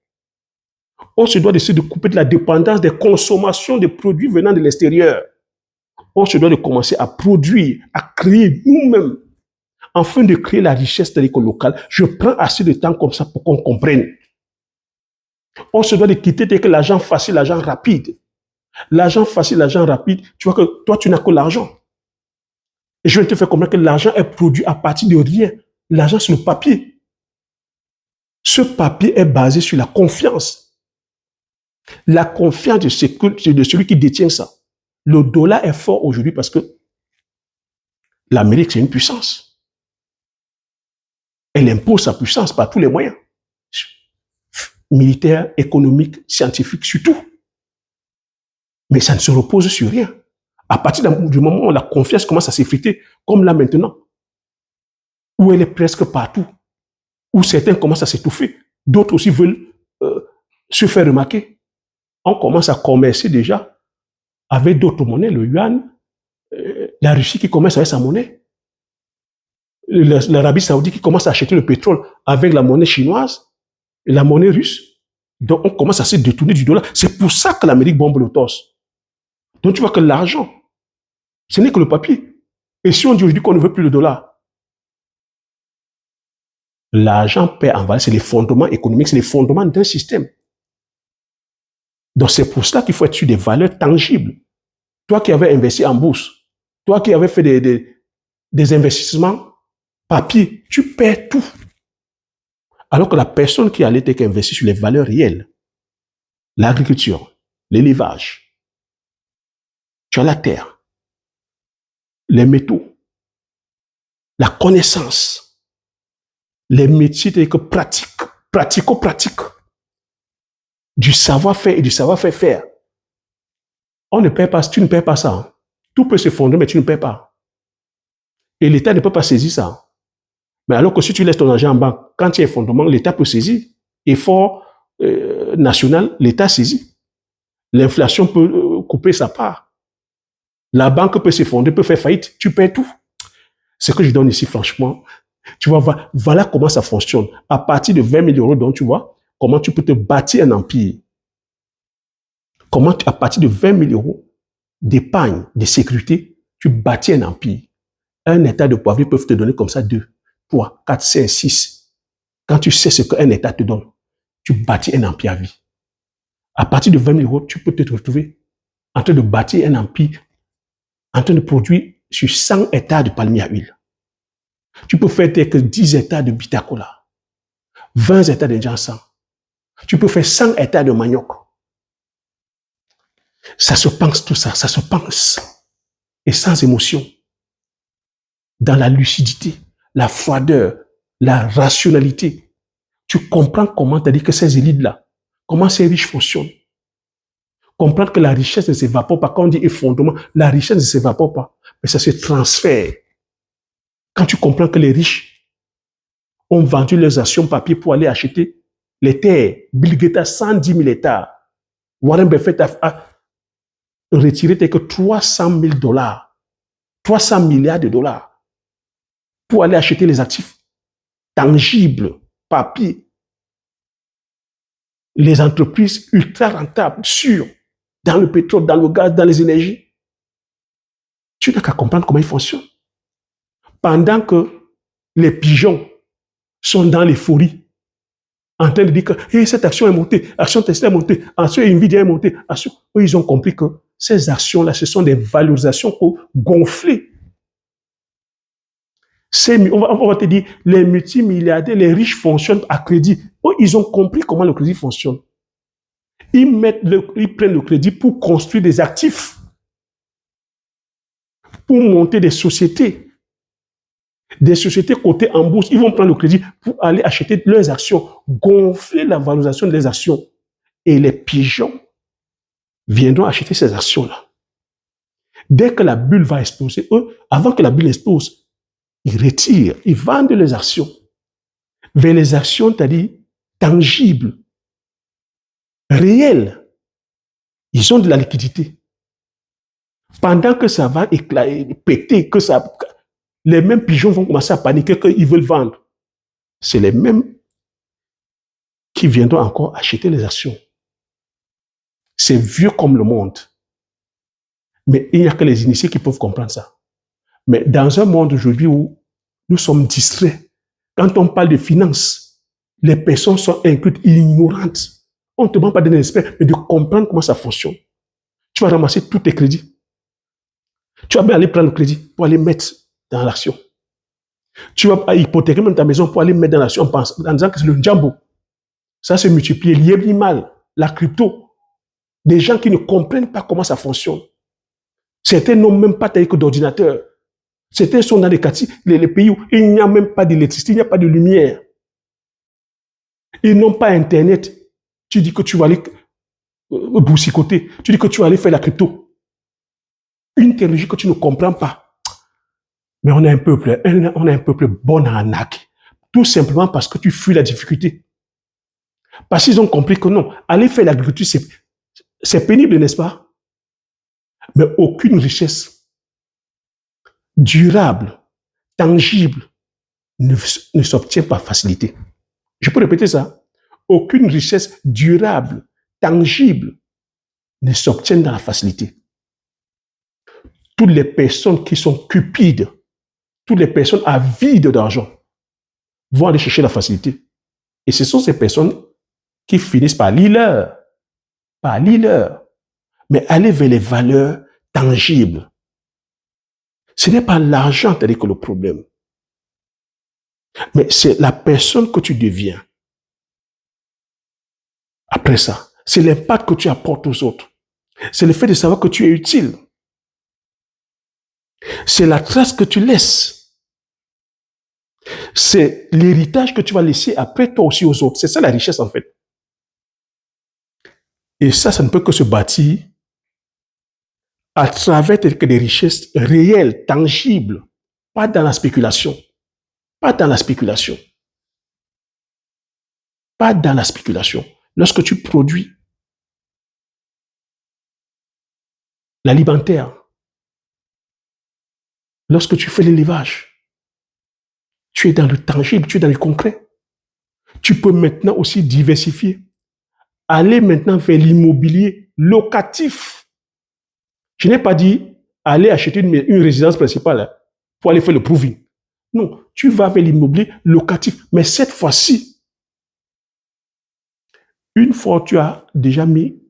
On se doit de se couper de la dépendance des consommations de produits venant de l'extérieur. On se doit de commencer à produire, à créer nous-mêmes, afin de créer la richesse, c'est-à-dire locale. Je prends assez de temps comme ça pour qu'on comprenne. On se doit de quitter que l'argent facile, l'argent rapide. L'argent facile, l'argent rapide, tu vois que toi, tu n'as que l'argent. Et je vais te faire comprendre que l'argent est produit à partir de rien. L'argent, c'est le papier. Ce papier est basé sur la confiance. La confiance de celui qui détient ça. Le dollar est fort aujourd'hui parce que l'Amérique, c'est une puissance. Elle impose sa puissance par tous les moyens. Militaire, économique, scientifique, surtout. Mais ça ne se repose sur rien. À partir du moment où la confiance commence à s'effriter, comme là maintenant, où elle est presque partout, où certains commencent à s'étouffer, d'autres aussi veulent se faire remarquer. On commence à commercer déjà avec d'autres monnaies, le yuan, la Russie qui commerce avec sa monnaie, l'Arabie Saoudite qui commence à acheter le pétrole avec la monnaie chinoise, et la monnaie russe. Donc on commence à se détourner du dollar. C'est pour ça que l'Amérique bombe le torse. Donc tu vois que l'argent, ce n'est que le papier. Et si on dit aujourd'hui qu'on ne veut plus le dollar, l'argent perd en valeur, c'est les fondements économiques, c'est les fondements d'un système. Donc c'est pour cela qu'il faut être sur des valeurs tangibles. Toi qui avais investi en bourse, toi qui avais fait des investissements papier, tu perds tout. Alors que la personne qui allait être investie sur les valeurs réelles, l'agriculture, l'élevage, tu as la terre, les métaux, la connaissance, les métiers pratico-pratiques, du savoir-faire et du savoir-faire faire. On ne perd pas, tu ne perds pas ça. Hein. Tout peut se fondre, mais tu ne perds pas. Et l'État ne peut pas saisir ça. Mais alors que si tu laisses ton argent en banque, quand il y a un fondement, l'État peut saisir. Effort national, l'État saisit. L'inflation peut couper sa part. La banque peut s'effondrer, peut faire faillite. Tu perds tout. Ce que je donne ici, franchement, tu vois, voilà comment ça fonctionne. À partir de 20 000 euros, donc tu vois, comment tu peux te bâtir un empire. Comment, à partir de 20 000 euros d'épargne, de sécurité, tu bâtis un empire. Un état de poivrée peut te donner comme ça 2, 3, 4, 5, 6. Quand tu sais ce qu'un état te donne, tu bâtis un empire à vie. À partir de 20 000 euros, tu peux te retrouver en train de bâtir un empire, en train de produire sur 100 hectares de palmiers à huile. Tu peux faire que 10 hectares de bitacola, 20 hectares de jansan. Tu peux faire 100 hectares de manioc. Ça se pense tout ça, ça se pense. Et sans émotion. Dans la lucidité, la froideur, la rationalité. Tu comprends comment, t'as dit que ces élites-là, comment ces riches fonctionnent. Comprendre que la richesse ne s'évapore pas. Quand on dit effondrement, la richesse ne s'évapore pas, mais ça se transfère. Quand tu comprends que les riches ont vendu leurs actions papier pour aller acheter les terres, Bill Gates a 110 000 hectares. Warren Buffett a retiré que 300 000 dollars, 300 milliards de dollars pour aller acheter les actifs tangibles, papier, les entreprises ultra rentables, sûres, dans le pétrole, dans le gaz, dans les énergies. Tu n'as qu'à comprendre comment ils fonctionnent. Pendant que les pigeons sont dans l'euphorie, en train de dire que hey, cette action est montée, action Tesla est montée, action Nvidia est montée, action... Eux, ils ont compris que ces actions-là, ce sont des valorisations gonflées. On va te dire, les multimilliardaires, les riches fonctionnent à crédit. Eux, ils ont compris comment le crédit fonctionne. Ils prennent le crédit pour construire des actifs, pour monter des sociétés cotées en bourse. Ils vont prendre le crédit pour aller acheter leurs actions, gonfler la valorisation des actions. Et les pigeons viendront acheter ces actions-là. Dès que la bulle va exploser, eux, avant que la bulle explose, ils retirent, ils vendent les actions vers les actions, c'est-à-dire tangibles, réelles. Ils ont de la liquidité. Pendant que ça va péter, les mêmes pigeons vont commencer à paniquer qu'ils veulent vendre. C'est les mêmes qui viendront encore acheter les actions. C'est vieux comme le monde. Mais il n'y a que les initiés qui peuvent comprendre ça. Mais dans un monde aujourd'hui où nous sommes distraits, quand on parle de finances, les personnes sont incultes, ignorantes. On ne te demande pas d'un expert, mais de comprendre comment ça fonctionne. Tu vas ramasser tous tes crédits. Tu vas bien aller prendre le crédit pour aller mettre dans l'action. Tu vas hypothéquer même ta maison pour aller mettre dans l'action en disant que c'est le jambo. Ça se multiplie, l'IEBIMAL, la crypto. Des gens qui ne comprennent pas comment ça fonctionne. Certains n'ont même pas d'ordinateur. Certains sont dans les pays où il n'y a même pas d'électricité, il n'y a pas de lumière. Ils n'ont pas Internet. Tu dis que tu vas aller boussicoter. Tu dis que tu vas aller faire la crypto. Une technologie que tu ne comprends pas. Mais on est un peuple bon à arnaque. Tout simplement parce que tu fuis la difficulté. Parce qu'ils ont compris que non, aller faire l'agriculture, c'est pénible, n'est-ce pas? Mais aucune richesse durable, tangible, ne s'obtient par facilité. Je peux répéter ça. Aucune richesse durable, tangible, ne s'obtient dans la facilité. Toutes les personnes qui sont cupides, toutes les personnes avides d'argent vont aller chercher la facilité. Et ce sont ces personnes qui finissent par lire mais aller vers les valeurs tangibles. Ce n'est pas l'argent qui est le problème, mais c'est la personne que tu deviens. Après ça, c'est l'impact que tu apportes aux autres. C'est le fait de savoir que tu es utile. C'est la trace que tu laisses. C'est l'héritage que tu vas laisser après toi aussi aux autres. C'est ça la richesse en fait. Et ça ne peut que se bâtir à travers des richesses réelles, tangibles, pas dans la spéculation. Pas dans la spéculation. Pas dans la spéculation. Lorsque tu produis l'alimentaire, lorsque tu fais l'élevage, tu es dans le tangible, tu es dans le concret. Tu peux maintenant aussi diversifier. Aller maintenant vers l'immobilier locatif. Je n'ai pas dit aller acheter une résidence principale pour aller faire le proving. Non, tu vas vers l'immobilier locatif. Mais cette fois-ci, une fois que tu as déjà mis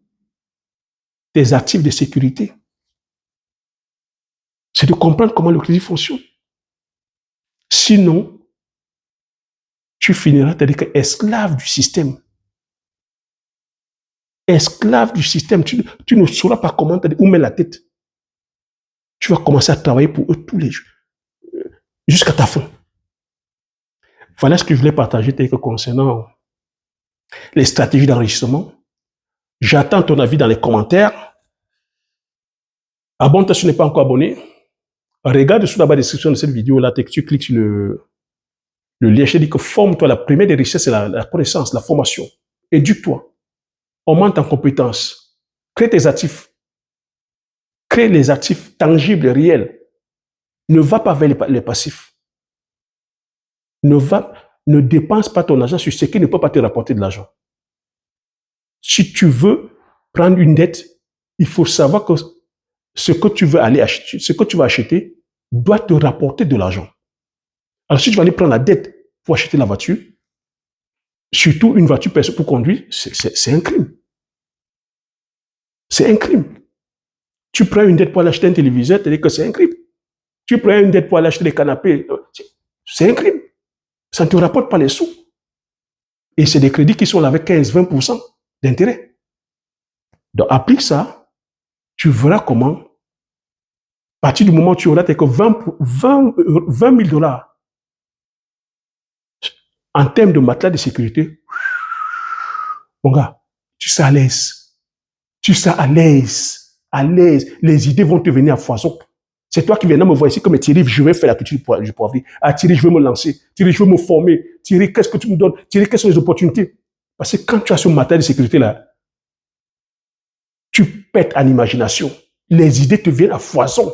tes actifs de sécurité, c'est de comprendre comment le crédit fonctionne. Sinon, tu finiras esclave du système. Esclave du système. Tu ne sauras pas comment où mettre la tête. Tu vas commencer à travailler pour eux tous les jours, jusqu'à ta fin. Voilà ce que je voulais partager concernant les stratégies d'enrichissement. J'attends ton avis dans les commentaires. Abonne-toi si tu n'es pas encore abonné. Regarde sous la barre de description de cette vidéo là, tu cliques sur le lien. Je dis que forme-toi. La première des richesses, c'est la connaissance, la formation. Éduque-toi. Augmente en compétences. Crée tes actifs. Crée les actifs tangibles, réels. Ne va pas vers les passifs. Ne dépense pas ton argent sur ce qui ne peut pas te rapporter de l'argent. Si tu veux prendre une dette, il faut savoir que ce que tu veux aller acheter, ce que tu vas acheter doit te rapporter de l'argent. Alors si tu vas aller prendre la dette pour acheter la voiture, surtout une voiture pour conduire, c'est un crime. C'est un crime. Tu prends une dette pour aller acheter un téléviseur, tu dis que c'est un crime. Tu prends une dette pour aller acheter des canapés, c'est un crime. Ça ne te rapporte pas les sous. Et c'est des crédits qui sont là avec 15-20% d'intérêt. Donc applique ça, tu verras comment, à partir du moment où tu auras que 20 000 dollars en termes de matelas de sécurité, mon gars, tu seras à l'aise. Tu seras à l'aise. À l'aise. Les idées vont te venir à foison. C'est toi qui viens me voir ici comme Thierry, je vais faire la culture du poivrier. Ah, Thierry, je vais me lancer. Thierry, je vais me former. Thierry, qu'est-ce que tu me donnes? Thierry, quelles sont les opportunités? Parce que quand tu as ce matelas de sécurité là, tu pètes à l'imagination. Les idées te viennent à foison.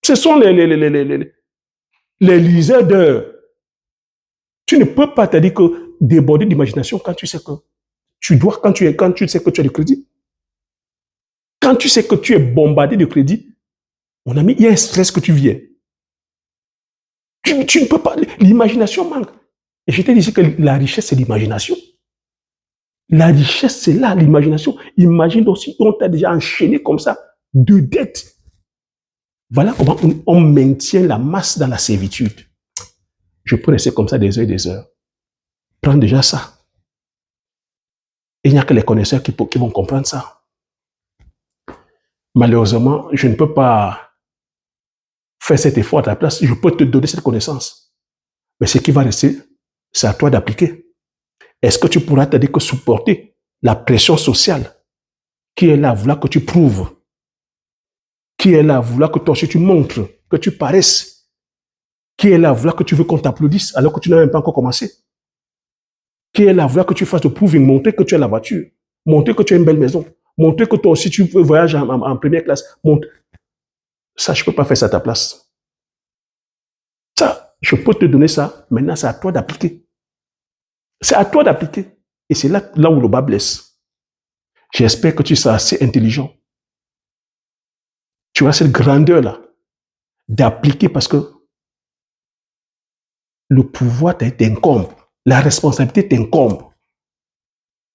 Ce sont les liseurs d'heures. Tu ne peux pas te dire que déborder d'imagination quand tu sais que tu dois, quand tu sais que tu as du crédit. Quand tu sais que tu es bombardé de crédit, mon ami, il y a un stress que tu viens. Tu ne peux pas. L'imagination manque. Et je t'ai dit que la richesse, c'est l'imagination. La richesse, c'est là, l'imagination. Imagine aussi, on t'a déjà enchaîné comme ça, de dettes. Voilà comment on maintient la masse dans la servitude. Je peux rester comme ça des heures et des heures. Prends déjà ça. Et il n'y a que les connaisseurs qui vont comprendre ça. Malheureusement, je ne peux pas faire cet effort à ta place. Je peux te donner cette connaissance. Mais ce qui va rester, c'est à toi d'appliquer. Est-ce que tu pourras te dire que supporter la pression sociale qui est là, vouloir que tu prouves, qui est là, vouloir que toi aussi tu montres, que tu paraisses, qui est là, vouloir que tu veux qu'on t'applaudisse alors que tu n'as même pas encore commencé, qui est là, vouloir que tu fasses le proving, montrer que tu as la voiture, montrer que tu as une belle maison, montrer que toi aussi tu voyages en première classe. Ça, je ne peux pas faire ça à ta place. Ça, je peux te donner ça. Maintenant, c'est à toi d'appliquer. C'est à toi d'appliquer. Et c'est là où le bas blesse. J'espère que tu seras assez intelligent. Tu as cette grandeur-là d'appliquer parce que le pouvoir t'incombe. La responsabilité t'incombe.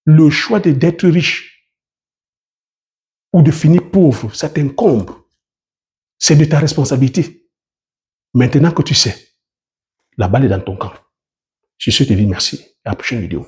Le choix d'être riche ou de finir pauvre, ça t'incombe. C'est de ta responsabilité. Maintenant que tu sais, la balle est dans ton camp. Je te dis merci. À la prochaine vidéo.